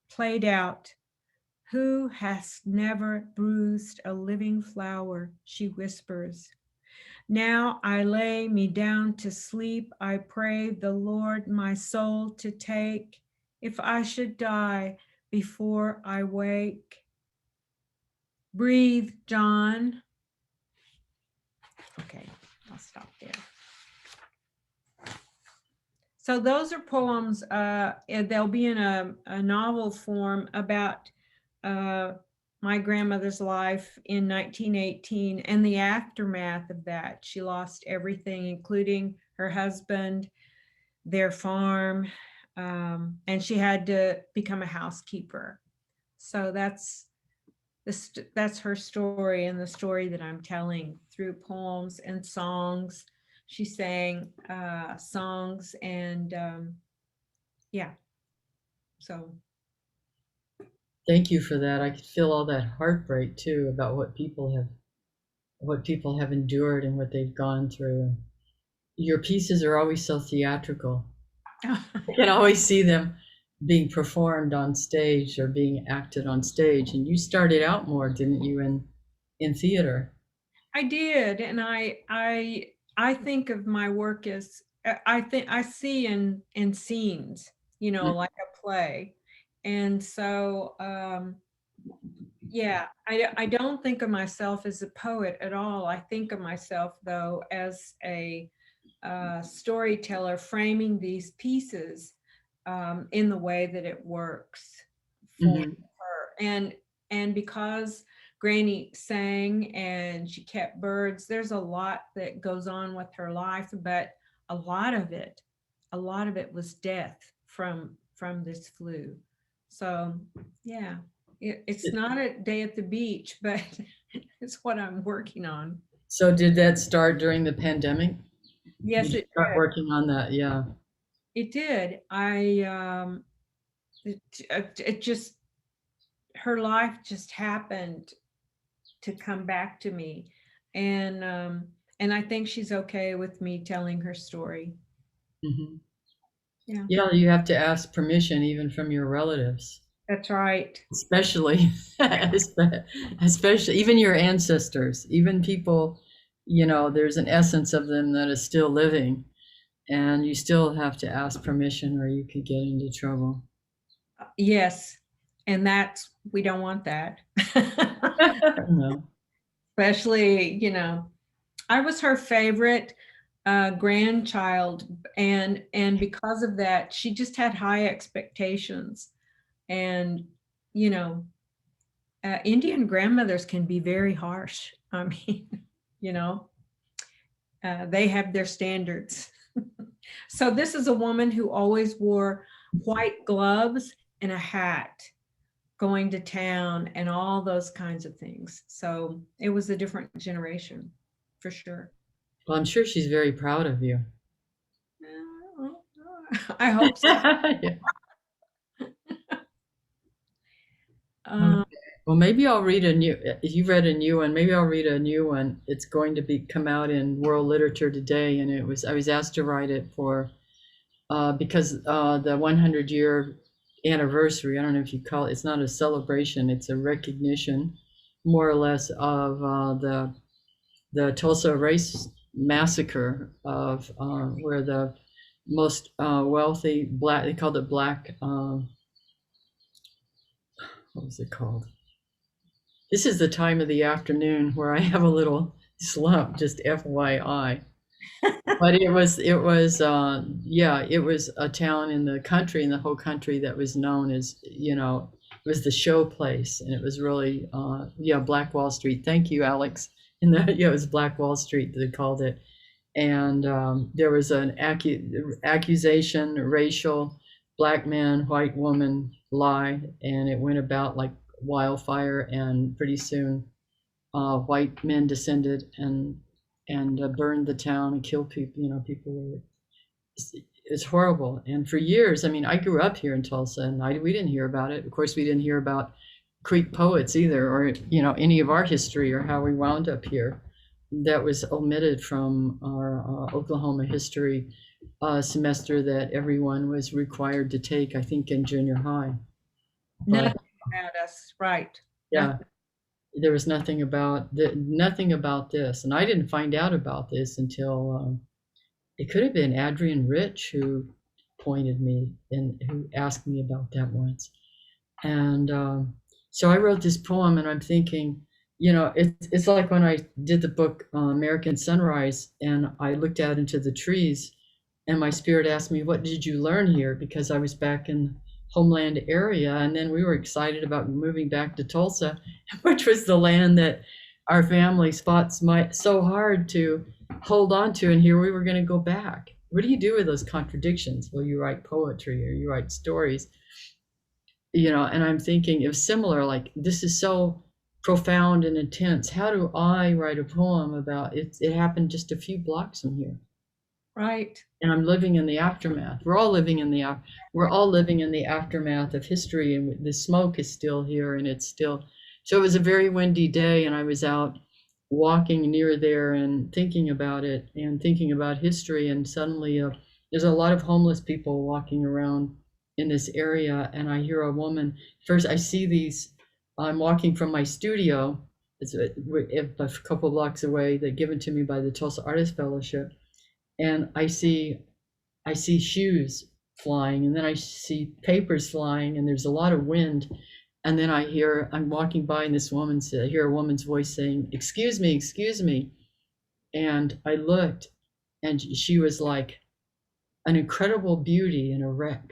played out. Who has never bruised a living flower, she whispers. Now I lay me down to sleep. I pray the Lord my soul to take, if I should die before I wake. Breathe, John. Okay, I'll stop there. So those are poems. They'll be in a novel form about my grandmother's life in 1918 and the aftermath of that. She lost everything, including her husband, their farm, and she had to become a housekeeper. So that's her story, and the story that I'm telling through poems and songs. She sang songs, and yeah. So Thank you for that. I could feel all that heartbreak too about what people have endured and what they've gone through. Your pieces are always so theatrical. I can always see them being performed on stage or being acted on stage. And you started out more, didn't you, in theater? I did, and I think of my work as I see in scenes, like a play, and so yeah, I don't think of myself as a poet at all. I think of myself though as a storyteller framing these pieces in the way that it works for her, and because Granny sang and she kept birds, there's a lot that goes on with her life, but a lot of it was death from this flu. So yeah, it's not a day at the beach, but it's what I'm working on. So did that start during the pandemic? Yes, You it start did. working on that, yeah. It did. It just, her life just happened to come back to me, and I think she's okay with me telling her story. Mhm. Yeah, Yeah, you have to ask permission even from your relatives, that's right. especially, especially even your ancestors, even people, there's an essence of them that is still living, and you still have to ask permission or you could get into trouble. Yes, and we don't want that. No. Especially, I was her favorite grandchild, and because of that, she just had high expectations. And Indian grandmothers can be very harsh. I mean, they have their standards. So this is a woman who always wore white gloves and a hat going to town and all those kinds of things. So it was a different generation for sure. Well, I'm sure she's very proud of you. I hope so. Yeah. Um, Well, maybe I'll read a new. You read a new one. Maybe I'll read a new one. It's going to be come out in World Literature Today, and I was asked to write it for because the 100-year anniversary. I don't know if you call it. It's not a celebration. It's a recognition, more or less, of the Tulsa race massacre of where the most wealthy black. They called it black. What was it called? This is the time of the afternoon where I have a little slump, just FYI. But it was a town in the country, in the whole country, that was known as, it was the show place, and it was really, Black Wall Street. Thank you, Alex. It was Black Wall Street, they called it. And there was an accusation, racial, black man, white woman lie, and it went about like wildfire, and pretty soon white men descended and burned the town and killed people. People were, it's horrible. And for years, I mean, I grew up here in Tulsa, and we didn't hear about it. Of course, we didn't hear about Creek poets either, or any of our history or how we wound up here. That was omitted from our Oklahoma history semester that everyone was required to take, I think, in junior high. Nothing about us, right? Yeah, there was nothing about this, and I didn't find out about this until it could have been Adrian Rich who pointed me and who asked me about that once. And so I wrote this poem, and I'm thinking, it's like when I did the book American Sunrise, and I looked out into the trees, and my spirit asked me, what did you learn here? Because I was back in homeland area, and then we were excited about moving back to Tulsa, which was the land that our family fought so hard to hold on to, and here we were going to go back. What do you do with those contradictions? Well, you write poetry or you write stories, and I'm thinking it was similar, like, this is so profound and intense. How do I write a poem about it? It happened just a few blocks from here. Right. And I'm living in the aftermath. We're all living in the aftermath of history, and the smoke is still here, and it's still. So it was a very windy day, and I was out walking near there and thinking about it and thinking about history, and suddenly there's a lot of homeless people walking around in this area, and I hear a woman. First, I see these. I'm walking from my studio. It's a couple blocks away. They're given to me by the Tulsa Artist Fellowship. And I see shoes flying, and then I see papers flying, and there's a lot of wind. And then I'm walking by, and I hear a woman's voice saying, excuse me, excuse me. And I looked, and she was like an incredible beauty in a wreck,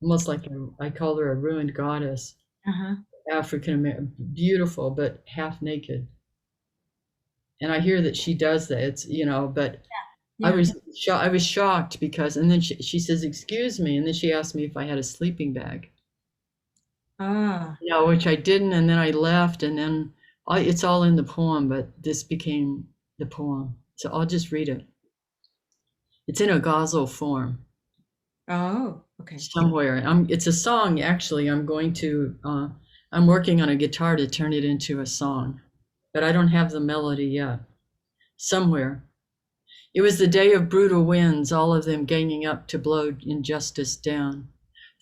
almost like I called her a ruined goddess, African American, beautiful, but half naked. And I hear that she does that. It's, but yeah. I was shocked because, and then she says, excuse me. And then she asked me if I had a sleeping bag. Which I didn't. And then I left, and then it's all in the poem, but this became the poem. So I'll just read it. It's in a ghazal form. Oh, okay. Somewhere. It's a song, actually. I'm working on a guitar to turn it into a song, but I don't have the melody yet. Somewhere. It was the day of brutal winds, all of them ganging up to blow injustice down.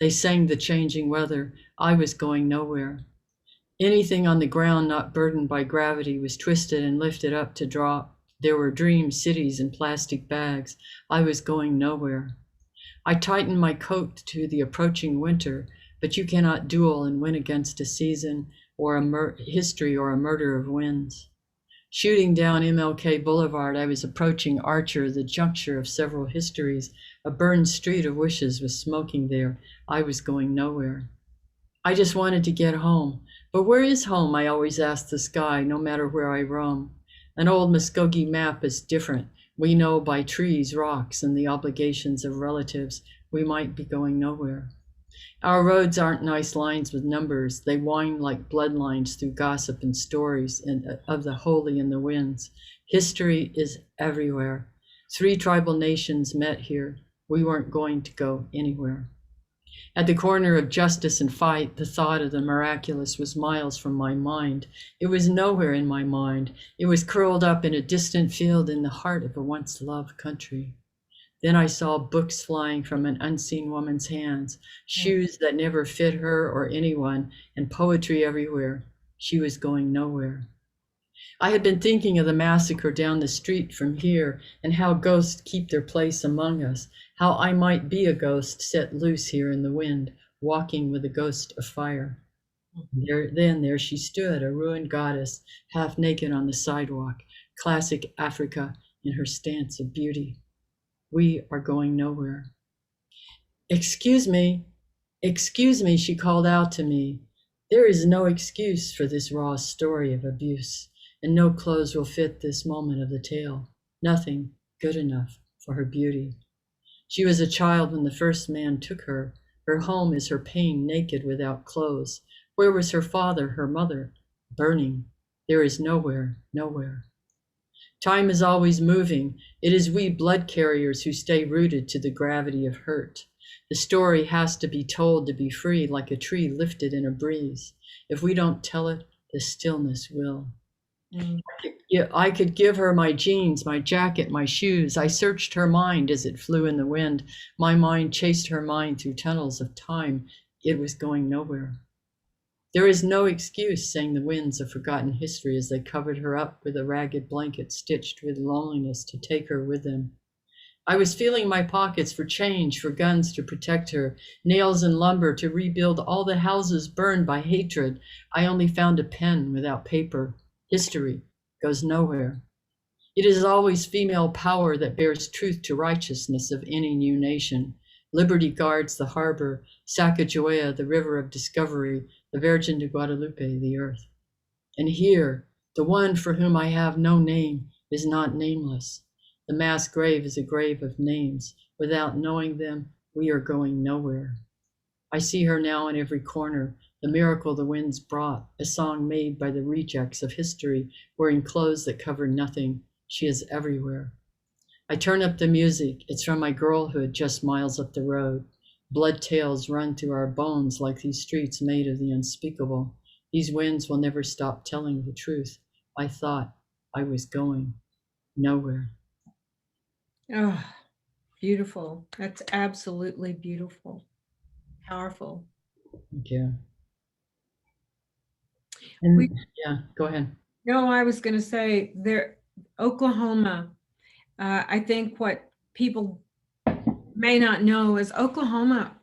They sang the changing weather. I was going nowhere. Anything on the ground not burdened by gravity was twisted and lifted up to drop. There were dream cities in plastic bags. I was going nowhere. I tightened my coat to the approaching winter, but you cannot duel and win against a season or a history or a murder of winds. Shooting down MLK Boulevard, I was approaching Archer, the juncture of several histories. A burned street of wishes was smoking there. I was going nowhere. I just wanted to get home. But where is home? I always ask the sky, no matter where I roam. An old Muscogee map is different. We know by trees, rocks, and the obligations of relatives we might be going nowhere. Our roads aren't nice lines with numbers. They wind like bloodlines through gossip and stories of the holy and the winds. History is everywhere. 3 tribal nations met here. We weren't going to go anywhere. At the corner of justice and fight, the thought of the miraculous was miles from my mind. It was nowhere in my mind. It was curled up in a distant field in the heart of a once loved country. Then I saw books flying from an unseen woman's hands, shoes that never fit her or anyone, and poetry everywhere. She was going nowhere. I had been thinking of the massacre down the street from here and how ghosts keep their place among us, how I might be a ghost set loose here in the wind, walking with a ghost of fire. There she stood, a ruined goddess, half naked on the sidewalk, classic Africa in her stance of beauty. We are going nowhere. Excuse me, she called out to me. There is no excuse for this raw story of abuse, and no clothes will fit this moment of the tale. Nothing good enough for her beauty. She was a child when the first man took her. Her home is her pain, naked without clothes. Where was her father, her mother? Burning. There is nowhere, nowhere. Time is always moving. It is we blood carriers who stay rooted to the gravity of hurt. The story has to be told to be free, like a tree lifted in a breeze. If we don't tell it, the stillness will. I could give her my jeans, my jacket, my shoes. I searched her mind as it flew in the wind. My mind chased her mind through tunnels of time. It was going nowhere. There is no excuse, sang the winds of forgotten history as they covered her up with a ragged blanket stitched with loneliness to take her with them. I was feeling my pockets for change, for guns to protect her, nails and lumber to rebuild all the houses burned by hatred. I only found a pen without paper. History goes nowhere. It is always female power that bears truth to righteousness of any new nation. Liberty guards the harbor, Sacagawea, the river of discovery, the Virgin de Guadalupe, the earth. And here, the one for whom I have no name is not nameless. The mass grave is a grave of names. Without knowing them, we are going nowhere. I see her now in every corner, the miracle the winds brought, a song made by the rejects of history, wearing clothes that cover nothing. She is everywhere. I turn up the music. It's from my girlhood, just miles up the road. Blood tales run through our bones like these streets made of the unspeakable. These winds will never stop telling the truth. I thought I was going nowhere. Oh, beautiful. That's absolutely beautiful. Powerful. Thank you. And yeah, go ahead. No, I was going to say there, Oklahoma. I think what people may not know is Oklahoma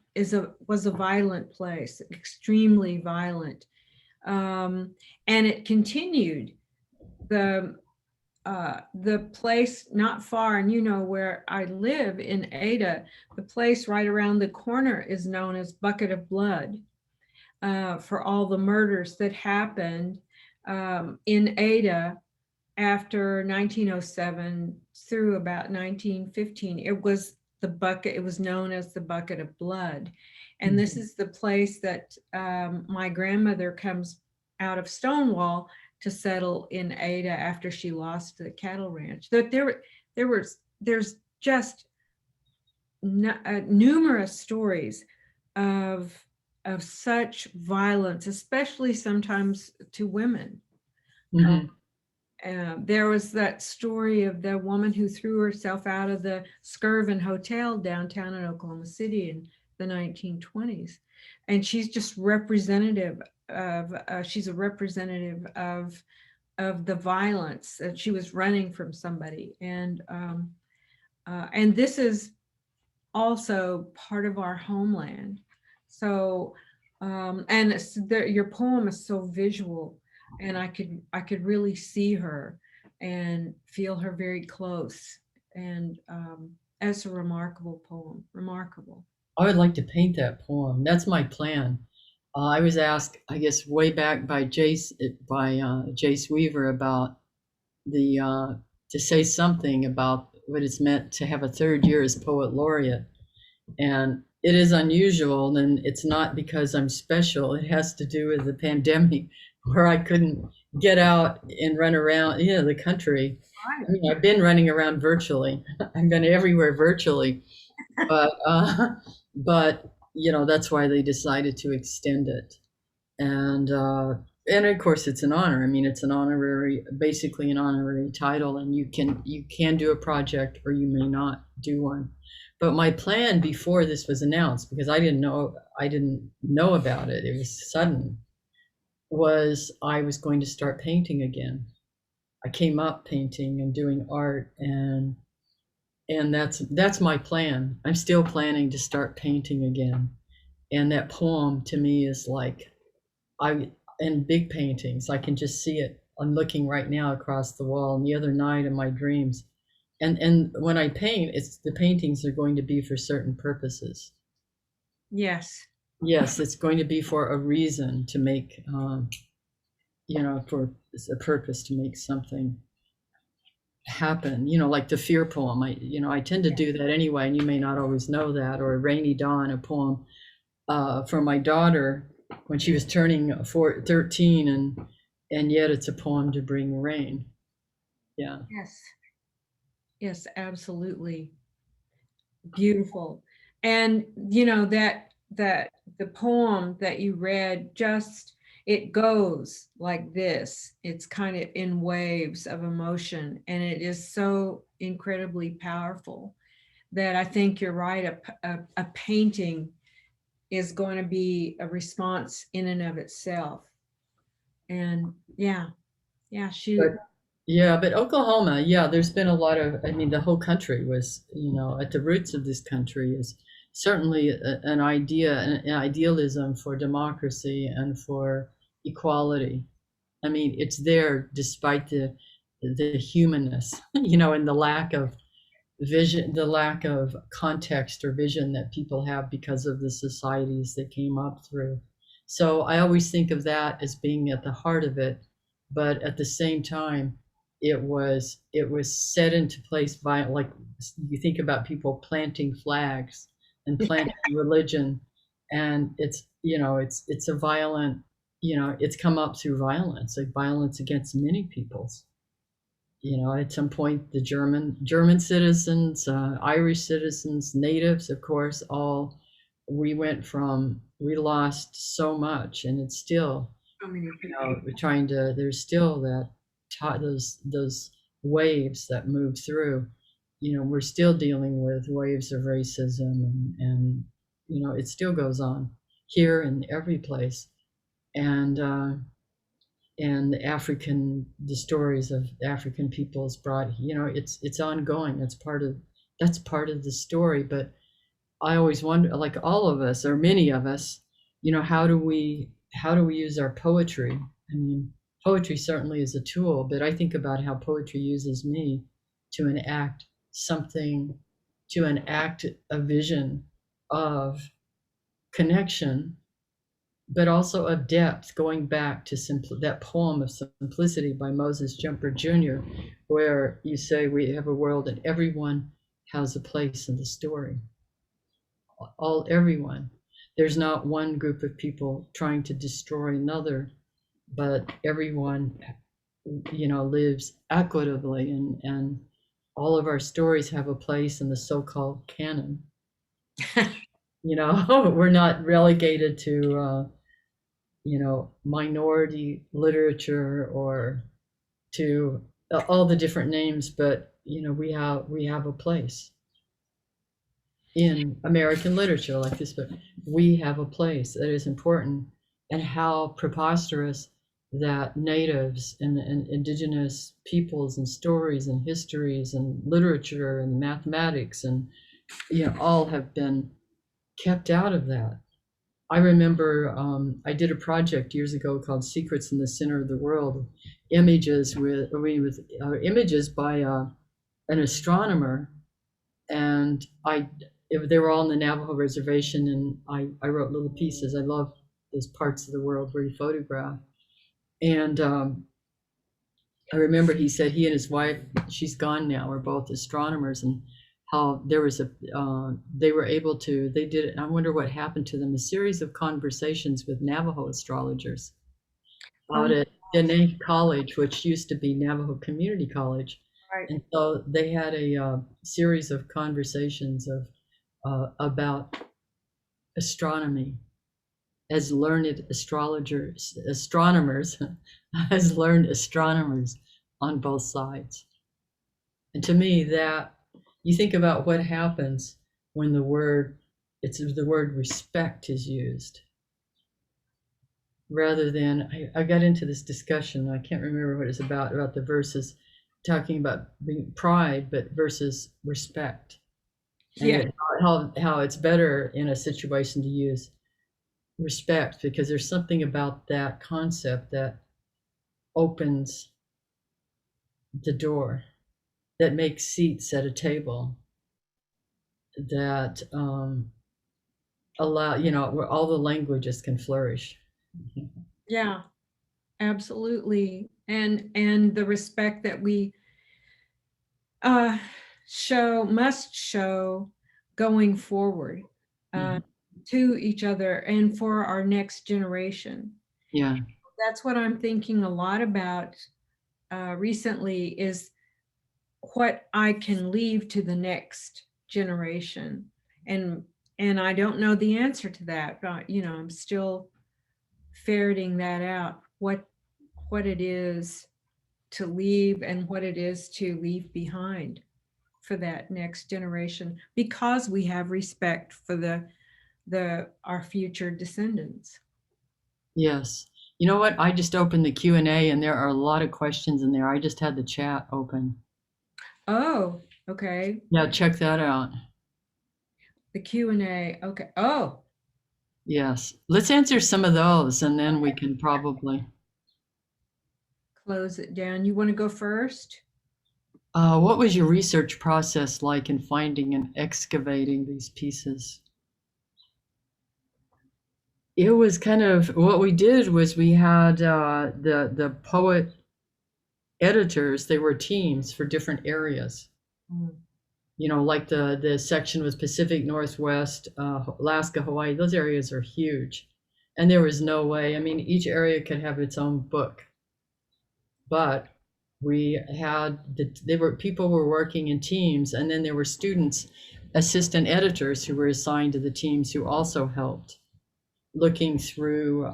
was a violent place, extremely violent, and it continued. The place not far, and you know where I live in Ada, the place right around the corner is known as Bucket of Blood for all the murders that happened in Ada after 1907 through about 1915. It was the bucket, it was known as the Bucket of Blood. And this is the place that my grandmother comes out of Stonewall to settle in Ada after she lost the cattle ranch. That there's just numerous stories of such violence, especially sometimes to women. There was that story of the woman who threw herself out of the Skirvin Hotel downtown in Oklahoma City in the 1920s. And she's just representative of, she's a representative of the violence that she was running from somebody. And this is also part of our homeland. So, and your poem is so visual, and I could really see her and feel her very close. And it's a remarkable poem, remarkable. I would like to paint that poem. That's my plan. I was asked, I guess, way back by Jace Weaver about to say something about what it's meant to have a third year as Poet Laureate. And it is unusual, and it's not because I'm special. It has to do with the pandemic where I couldn't get out and run around, the country. I mean, I've been running around virtually. I've been everywhere virtually, but that's why they decided to extend it. And of course it's an honor. I mean, it's an honorary, basically an honorary title, and you can do a project or you may not do one. But my plan before this was announced, because I didn't know about it, it was sudden, was I was going to start painting again. I came up painting and doing art, and that's my plan. I'm still planning to start painting again. And that poem to me is like, in big paintings, I can just see it. I'm looking right now across the wall, and the other night in my dreams. And when I paint, the paintings are going to be for certain purposes. Yes. Yes, it's going to be for a reason, to make, for a purpose, to make something happen. Like the fear poem. I tend to do that anyway, and you may not always know that. Or a rainy dawn, a poem for my daughter when she was turning 13, and yet it's a poem to bring rain. Yeah. Yes, absolutely. Beautiful. And that the poem that you read, just it goes like this. It's kind of in waves of emotion, and it is so incredibly powerful that I think you're right. A painting is going to be a response in and of itself. And shoot. But Oklahoma, there's been a lot of, I mean, the whole country was, at the roots of this country is certainly an idealism for democracy and for equality. I mean, it's there despite the humanness, and the lack of vision, the lack of context or vision that people have because of the societies they came up through. So I always think of that as being at the heart of it, but at the same time, it was set into place by, like, you think about people planting flags and planting religion, and it's a violent, it's come up through violence, like violence against many peoples. At some point, the German citizens, Irish citizens, natives, of course, we lost so much, and it's still, we're trying to, there's still those waves that move through. We're still dealing with waves of racism, and it still goes on here and every place. And the stories of African peoples brought, it's ongoing. That's part of the story. But I always wonder, like all of us, or many of us, how do we use our poetry? I mean, poetry certainly is a tool, but I think about how poetry uses me to enact a vision of connection, but also of depth, going back to that poem of Simplicity by Moses Jumper Jr., where you say we have a world and everyone has a place in the story. Everyone. There's not one group of people trying to destroy another, but everyone, lives equitably, and all of our stories have a place in the so-called canon. We're not relegated to minority literature or to all the different names, but we have a place in American literature like this, but we have a place that is important. And how preposterous that natives and indigenous peoples and stories and histories and literature and mathematics and all have been kept out of that. I remember I did a project years ago called Secrets in the Center of the World, images by an astronomer, and they were all in the Navajo reservation, and I wrote little pieces. I love those parts of the world where you photograph. And I remember he said he and his wife, she's gone now, were both astronomers, and how there was they were able to, they did, I wonder what happened to them, a series of conversations with Navajo astrologers out Oh, at Dene College, which used to be Navajo Community College. right. And so they had a series of conversations about astronomy as learned astronomers, as learned astronomers on both sides. And to me, that you think about what happens when the word respect is used rather than I got into this discussion. I can't remember what it's about the verses talking about being pride, but versus respect, and Yeah. how it's better in a situation to use respect because there's something about that concept that opens the door, that makes seats at a table, that allow where all the languages can flourish. Yeah, absolutely. And the respect that we uh, must show going forward uh, Mhm. to each other and for our next generation. Yeah. That's what I'm thinking a lot about recently is what I can leave to the next generation. And and I don't know the answer to that, but I'm still ferreting that out. What it is to leave and what it is to leave behind for that next generation because we have respect for the our future descendants. Yes. You know what? I just opened the Q&A and there are a lot of questions in there. I just had the chat open. Oh, okay. Yeah, check that out. The Q&A. Okay. Oh, Yes. Let's answer some of those and then we can probably. close it down. You want to go first? What was your research process like in finding and excavating these pieces? It was kind of what we did was we had the poet editors. They were teams for different areas. Mm. Like the section was Pacific Northwest, Alaska, Hawaii. Those areas are huge, and there was no way. I mean, each area could have its own book, but we had people were working in teams, and then there were students, assistant editors who were assigned to the teams who also helped looking through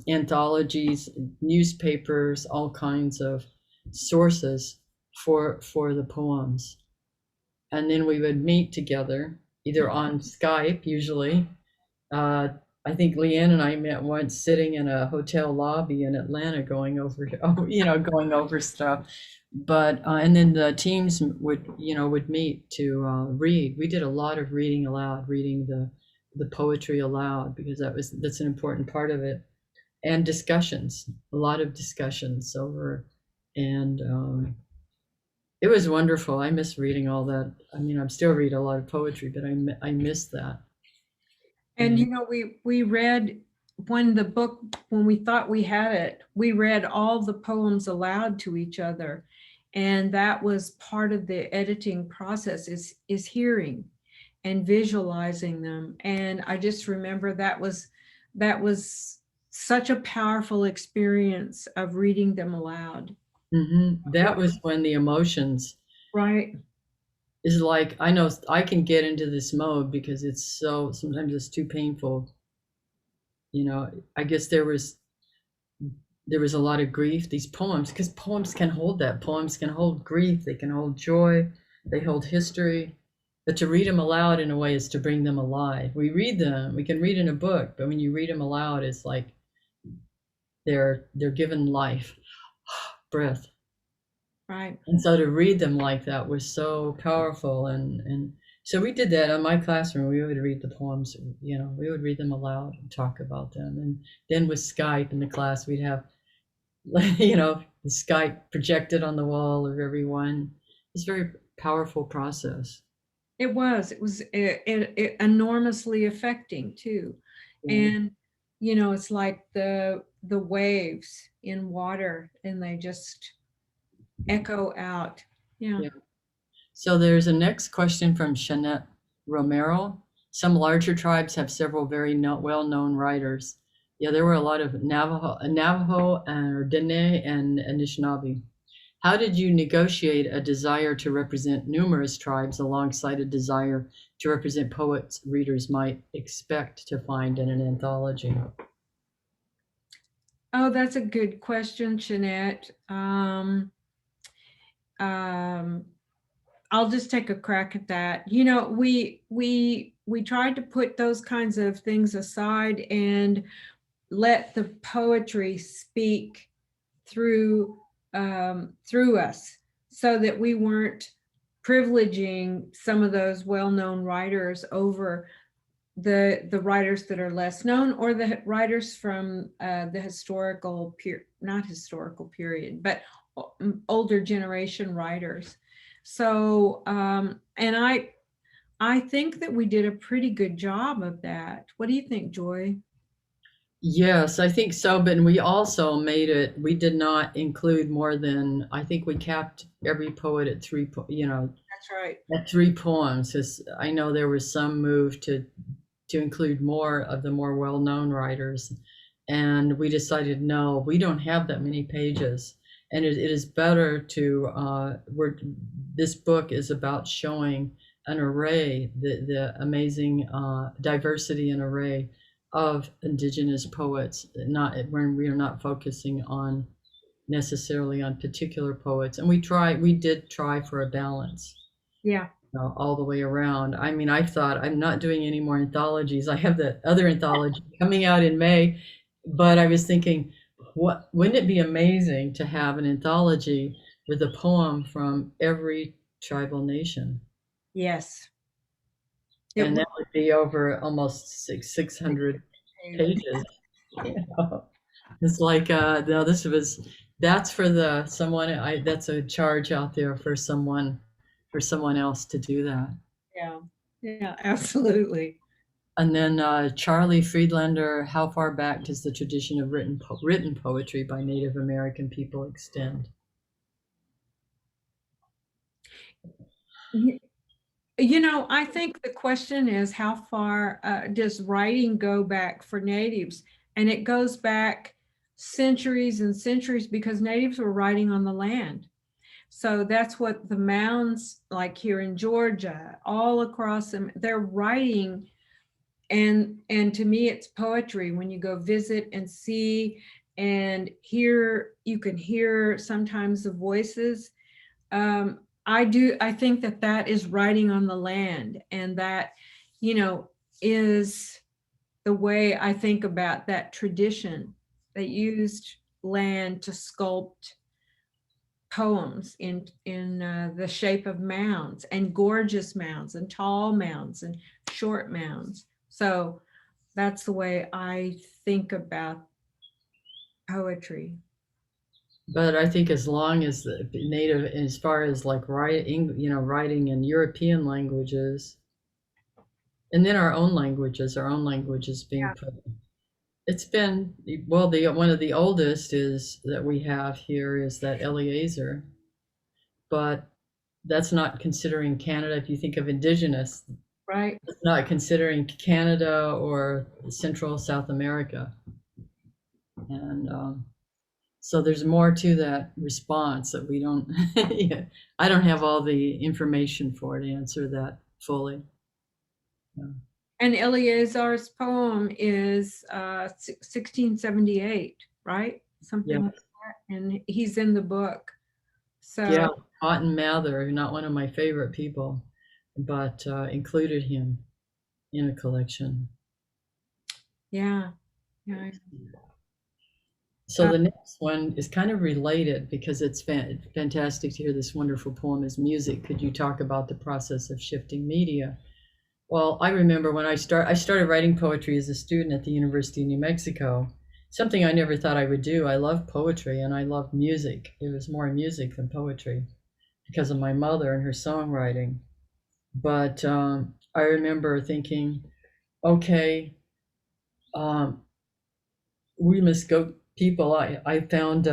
anthologies, newspapers, all kinds of sources for the poems. And then we would meet together, either on Skype, usually. Uh, I think LeAnne and I met once sitting in a hotel lobby in Atlanta, going over stuff. But and then the teams would meet to read. We did a lot of reading aloud, reading the poetry aloud because that's an important part of it, and discussions, a lot of discussions over, and it was wonderful. I miss reading all that. I mean, I'm still reading a lot of poetry, but I miss that. And And we read when we thought we had it, we read all the poems aloud to each other. And that was part of the editing process is hearing and visualizing them. And I just remember that was such a powerful experience of reading them aloud. that was when the emotions Right. is like, I know I can get into this mode because sometimes it's too painful. I guess there was a lot of grief, these poems, because poems can hold that. Poems can hold grief, they can hold joy, they hold history. But to read them aloud in a way is to bring them alive. We can read in a book, but when you read them aloud, it's like they're given life, breath. Right. And so to read them like that was so powerful. And so we did that in my classroom. We would read the poems, we would read them aloud and talk about them. And then with Skype in the class, we'd have, the Skype projected on the wall of everyone. It's a very powerful process. It was enormously affecting too. Yeah. And it's like the waves in water, and they just echo out. Yeah. Yeah. So there's a next question from Shanette Romero. Some larger tribes have several very well-known writers. Yeah, there were a lot of Navajo and Dene and Anishinaabe. How did you negotiate a desire to represent numerous tribes alongside a desire to represent poets readers might expect to find in an anthology? Oh, that's a good question, Jeanette. I'll just take a crack at that. You know, we tried to put those kinds of things aside and let the poetry speak through through us, so that we weren't privileging some of those well-known writers over the writers that are less known, or the writers from the historical period, not historical period, but older generation writers. So and I think that we did a pretty good job of that. What do you think, Joy? Yes, I think so. But we also made it, we did not include more than, I think we capped every poet at three, That's right. at three poems. Because I know there was some move to include more of the more well-known writers. And we decided, no, we don't have that many pages. And it is better to, this book is about showing an array, the amazing diversity and array of indigenous poets, not when we are not focusing on necessarily on particular poets. And we did try for a balance. Yeah. All the way around. I mean, I thought I'm not doing any more anthologies. I have that other anthology coming out in May, but I was thinking, wouldn't it be amazing to have an anthology with a poem from every tribal nation? Yes. And that would be over almost 600 pages. It's like, no, that's for that's a charge out there for someone else to do that. Yeah. Yeah, absolutely. And then Charlie Friedlander, how far back does the tradition of written poetry by Native American people extend? You know, I think the question is, how far does writing go back for natives? And it goes back centuries and centuries, because natives were writing on the land. So that's what the mounds, like here in Georgia, all across them, they're writing. And to me, it's poetry. When you go visit and see and hear, you can hear sometimes the voices. I think that that is writing on the land, and that, you know, is the way I think about that tradition that used land to sculpt poems in the shape of mounds, and gorgeous mounds, and tall mounds, and short mounds. So that's the way I think about poetry. But I think as long as the native, as far as like writing in European languages, and then our own languages being Yeah. put. It's been, well, one of the oldest is that we have here is that Eliezer, but that's not considering Canada. If you think of indigenous, Right. it's not considering Canada or Central South America. And so there's more to that response that we don't, yeah, I don't have all the information for to answer that fully. Yeah. And Eleazar's poem is 1678, right? Something Yeah. like that. And he's in the book. So Yeah, Cotton Mather, not one of my favorite people, but included him in a collection. yeah. Yeah. So the next one is kind of related because it's fantastic to hear this wonderful poem as music. Could you talk about the process of shifting media? Well, I remember when I started writing poetry as a student at the University of New Mexico, something I never thought I would do. I love poetry and I love music. It was more music than poetry because of my mother and her songwriting. But I remember thinking, okay, we must go. People, I found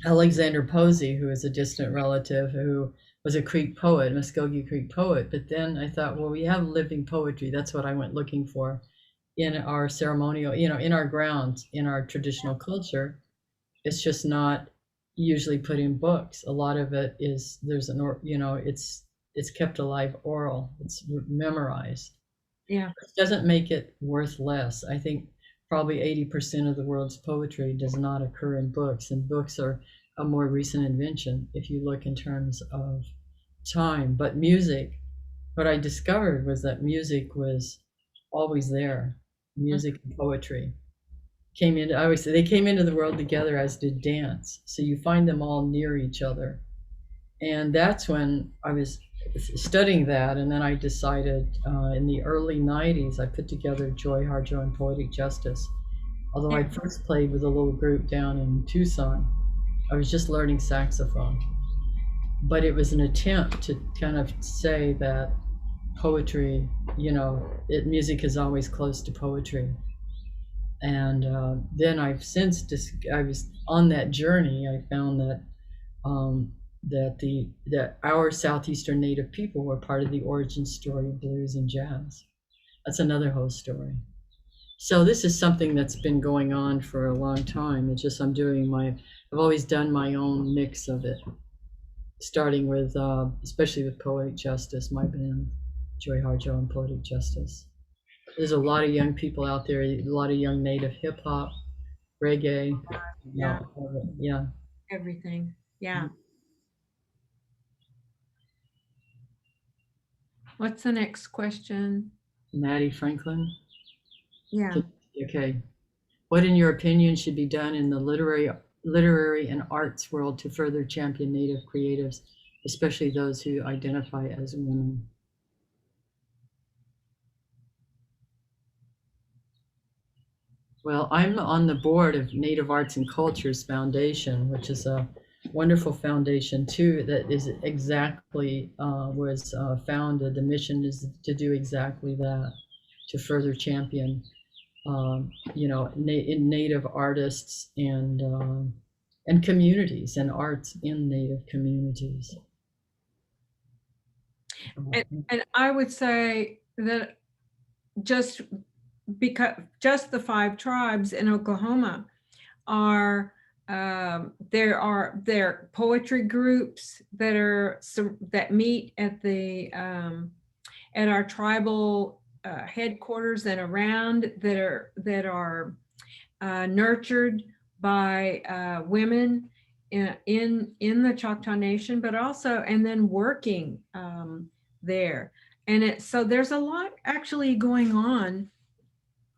Alexander Posey, who is a distant relative who was a Creek poet, Muscogee Creek poet. But then I thought, well, we have living poetry. That's what I went looking for in our ceremonial, in our grounds, in our traditional culture. It's just not usually put in books. A lot of it is it's kept alive oral. It's memorized. Yeah. It doesn't make it worth less. I think probably 80% of the world's poetry does not occur in books, and books are a more recent invention if you look in terms of time. But music, what I discovered was that music was always there. Music and poetry came into, I always say they came into the world together, as did dance. So you find them all near each other. And that's when I was studying that. And then I decided in the early 90s, I put together Joy, Harjo, and Poetic Justice. Although I first played with a little group down in Tucson, I was just learning saxophone. But it was an attempt to kind of say that poetry, music is always close to poetry. And then I was on that journey. I found that that our southeastern Native people were part of the origin story of blues and jazz. That's another whole story. So this is something that's been going on for a long time. It's just I've always done my own mix of it, starting with especially with Poetic Justice, my band, Joy Harjo and Poetic Justice. There's a lot of young people out there, a lot of young Native hip hop, reggae, Yeah. yeah. Everything. Yeah. What's the next question? Maddie Franklin. Yeah. Okay. What, in your opinion, should be done in the literary and arts world to further champion Native creatives, especially those who identify as women? Well, I'm on the board of Native Arts and Cultures Foundation, which is a wonderful foundation too. That is exactly was founded. The mission is to do exactly that, to further champion, in Native artists and communities and arts in Native communities. And I would say that just the 5 tribes in Oklahoma are there are poetry groups that meet at our tribal headquarters and around, that are nurtured by women in the Choctaw Nation, but also, and then working there. And so there's a lot actually going on,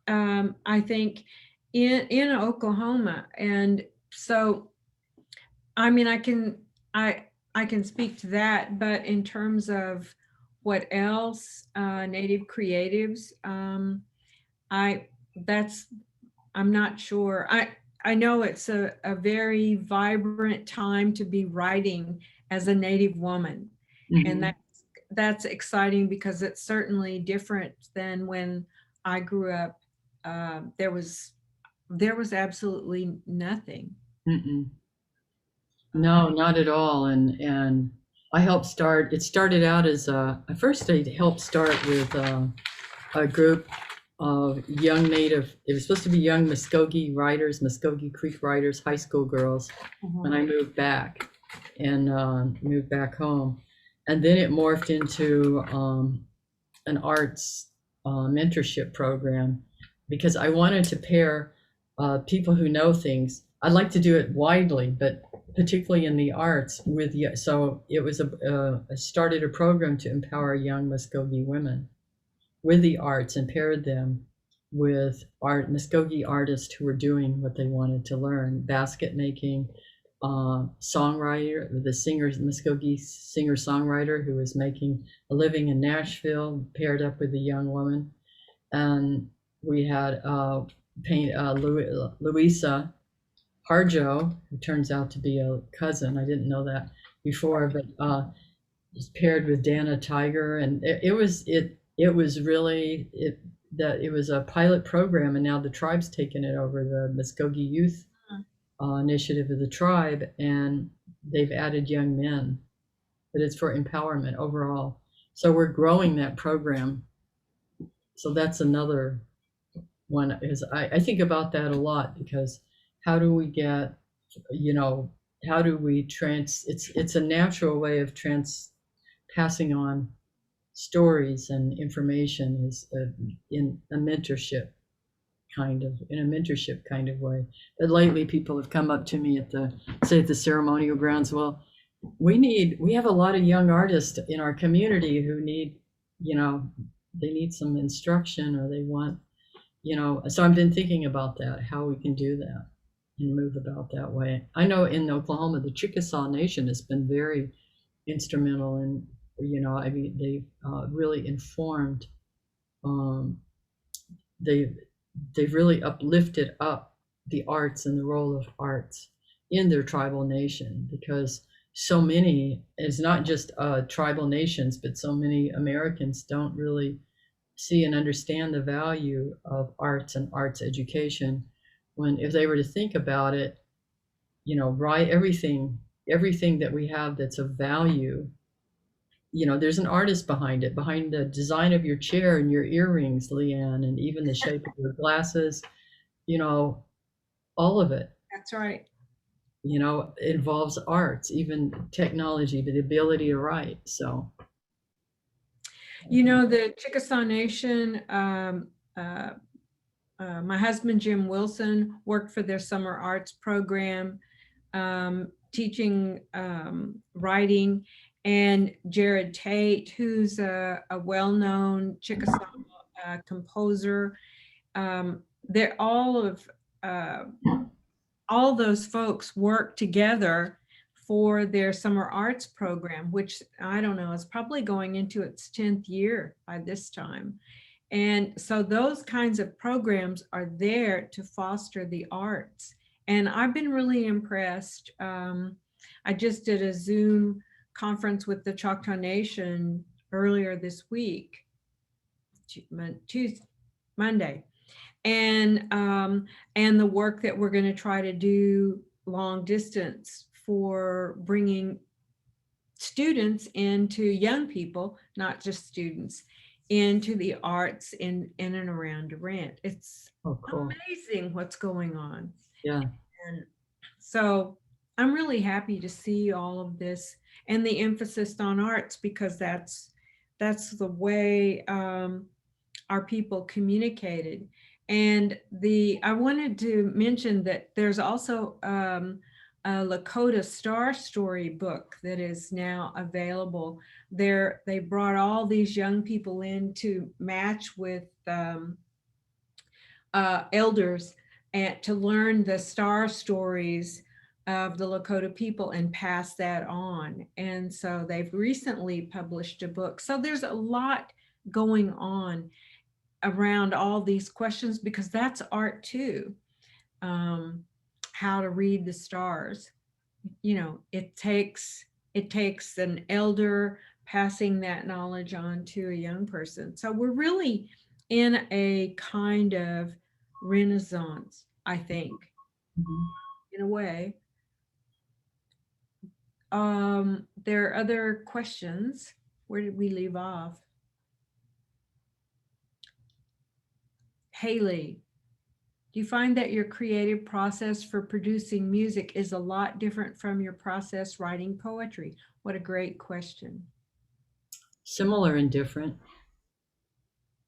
I think, in Oklahoma. And so, I mean, I can speak to that, but in terms of what else, Native creatives, I'm not sure. I know it's a very vibrant time to be writing as a Native woman. Mm-hmm. And that's exciting, because it's certainly different than when I grew up. There was absolutely nothing. Mm-mm. No, not at all. And I helped start. It started out as first I helped start with a group of young Native. It was supposed to be young Muscogee writers, Muscogee Creek writers, high school girls. When I moved back and moved back home, and then it morphed into an arts mentorship program, because I wanted to pair people who know things. I'd like to do it widely, but particularly in the arts so it was I started a program to empower young Muscogee women with the arts, and paired them with Muscogee artists who were doing what they wanted to learn: basket making, songwriter, Muskogee singer-songwriter who was making a living in Nashville, paired up with a young woman. And we had Louisa Harjo, who turns out to be a cousin. I didn't know that before, but was paired with Dana Tiger, and it was a pilot program, and now the tribe's taken it over, the Muskogee Youth initiative of the tribe, and they've added young men, but it's for empowerment overall. So we're growing that program. So that's another one. Is I think about that a lot, because how do we get, you know, how do we it's a natural way of passing on stories and information, is in a mentorship kind of way. But lately people have come up to me at the ceremonial grounds. Well, we have a lot of young artists in our community who need, you know, they need some instruction, or they want, you know. So I've been thinking about that, how we can do that and move about that way. I know in Oklahoma, the Chickasaw Nation has been very instrumental in, you know, I mean, they've really informed, um, they they've really uplifted up the arts and the role of arts in their tribal nation, because so many, it's not just tribal nations, but so many Americans don't really see and understand the value of arts and arts education, when if they were to think about it, you know, right, everything that we have that's of value, you know, there's an artist behind it, behind the design of your chair and your earrings, LeAnne, and even the shape of your glasses, you know, all of it, That's right. you know, involves arts, even technology, but the ability to write. So, You know, the Chickasaw Nation, my husband, Jim Willson, worked for their summer arts program, teaching writing, and Jared Tate, who's a well-known Chickasaw composer. They're all those folks work together for their summer arts program, which I don't know, is probably going into its 10th year by this time. And so those kinds of programs are there to foster the arts. And I've been really impressed. I just did a Zoom conference with the Choctaw Nation earlier this week, Tuesday, Monday, and the work that we're going to try to do long distance for bringing students into, young people, not just students, into the arts in and around Durant. It's oh, cool. amazing what's going on. Yeah. And so I'm really happy to see all of this and the emphasis on arts, because that's the way our people communicated. And I wanted to mention that there's also a Lakota Star Story book that is now available. They brought all these young people in to match with elders and to learn the star stories of the Lakota people and pass that on. And so they've recently published a book. So there's a lot going on around all these questions, because that's art too. How to read the stars. You know, it takes an elder passing that knowledge on to a young person. So we're really in a kind of renaissance, I think, in a way. There are other questions. Where did we leave off? Haley, do you find that your creative process for producing music is a lot different from your process writing poetry? What a great question. Similar and different.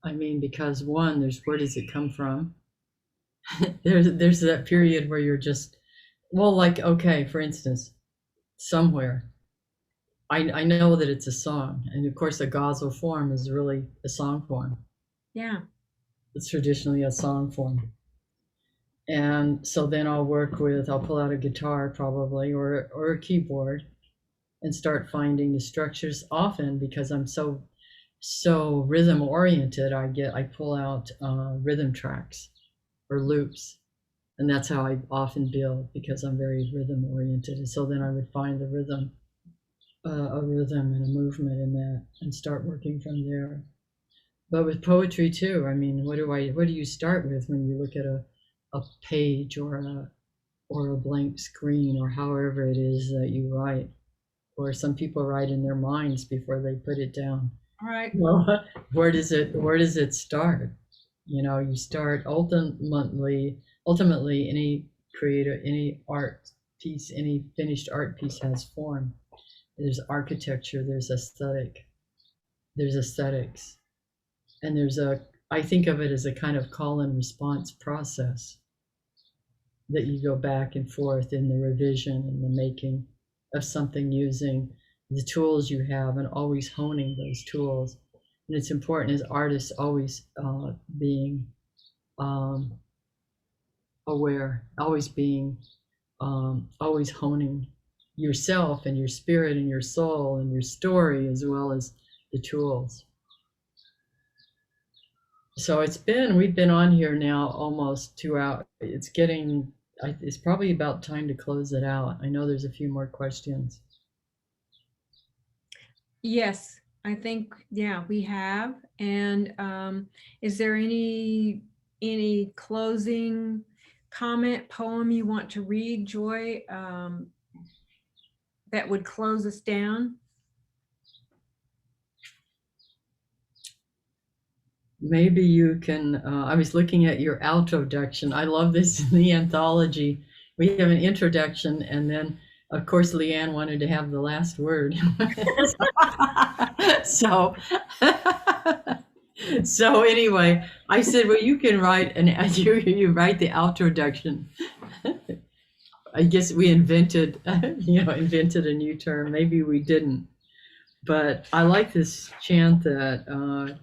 I mean, because one, there's where does it come from? there's that period where you're just, well, like, okay, for instance, somewhere, I know that it's a song, and of course a ghazal form is really a song form. Yeah. It's traditionally a song form. And so then I'll pull out a guitar probably, or a keyboard, and start finding the structures. Often, because I'm so rhythm oriented, I pull out rhythm tracks or loops, and that's how I often build, because I'm very rhythm oriented. And so then I would find the rhythm, a rhythm and a movement in that, and start working from there. But with poetry too, I mean, what do you start with when you look at a page or or a blank screen, or however it is that you write. Or some people write in their minds before they put it down. All right. Well, where does it start? You start ultimately any art piece, any finished art piece has form. There's architecture, there's aesthetics, and I think of it as a kind of call and response process that you go back and forth in the revision and the making of something using the tools you have and always honing those tools. And it's important as artists always being aware, always honing yourself and your spirit and your soul and your story as well as the tools. So we've been on here now almost 2 hours. It's probably about time to close it out. I know there's a few more questions. Yes, I think, yeah, we have. And is there any closing comment, poem you want to read, Joy, that would close us down? Maybe you can, I was looking at your introduction. I love this in the anthology. We have an introduction, and then, of course, LeAnne wanted to have the last word. So anyway, I said, well, you can write, you write the introduction. I guess we invented a new term. Maybe we didn't. But I like this chant that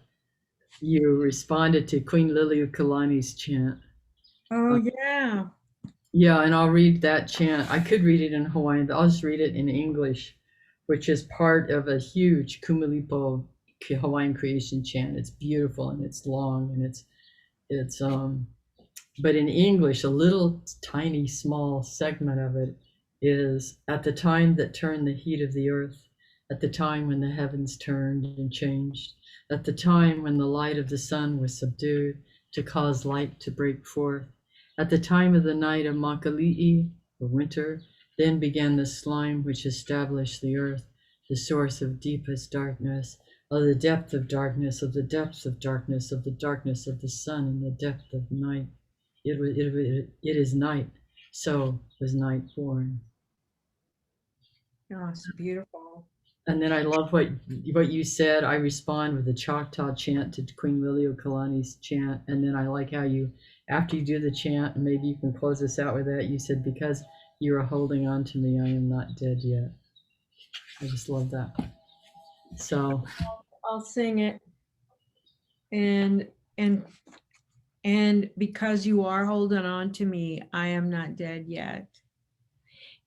you responded to Queen Liliuokalani's chant. Oh, yeah. Yeah, and I'll read that chant. I could read it in Hawaiian, but I'll just read it in English, which is part of a huge Kumulipo Hawaiian creation chant. It's beautiful and it's long and it's but in English, a little tiny small segment of it is, at the time that turned the heat of the earth, at the time when the heavens turned and changed, at the time when the light of the sun was subdued to cause light to break forth, at the time of the night of Makali'i, or winter, then began the slime which established the earth, the source of deepest darkness, of the depth of darkness, of the depths of darkness, of the darkness of the sun, and the depth of night. It is night, so was night born. Oh, it's beautiful. And then I love what you said. I respond with the Choctaw chant to Queen Liliuokalani's chant. And then I like how you, after you do the chant, and maybe you can close us out with that, you said, because you are holding on to me, I am not dead yet. I just love that. So I'll sing it. And because you are holding on to me, I am not dead yet.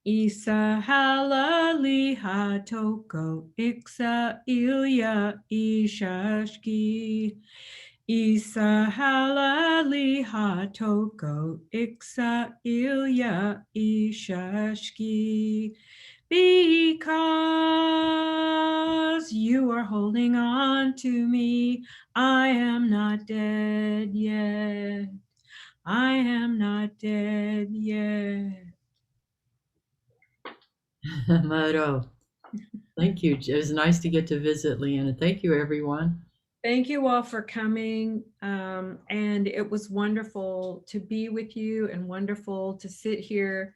Isa halali hatoko iksa ilya ishashki. Isa halali hatoko iksa ilya ishashki. Because you are holding on to me, I am not dead yet. I am not dead yet. Maro, thank you. It was nice to get to visit, LeAnne. Thank you, everyone. Thank you all for coming. And it was wonderful to be with you and wonderful to sit here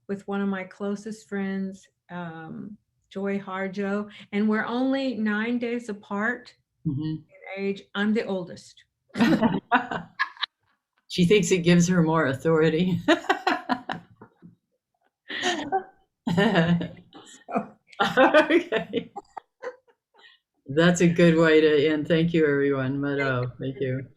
with one of my closest friends, Joy Harjo. And we're only 9 days apart in age. I'm the oldest. She thinks it gives her more authority. Okay. That's a good way to end. Thank you, everyone. Mado, thank you.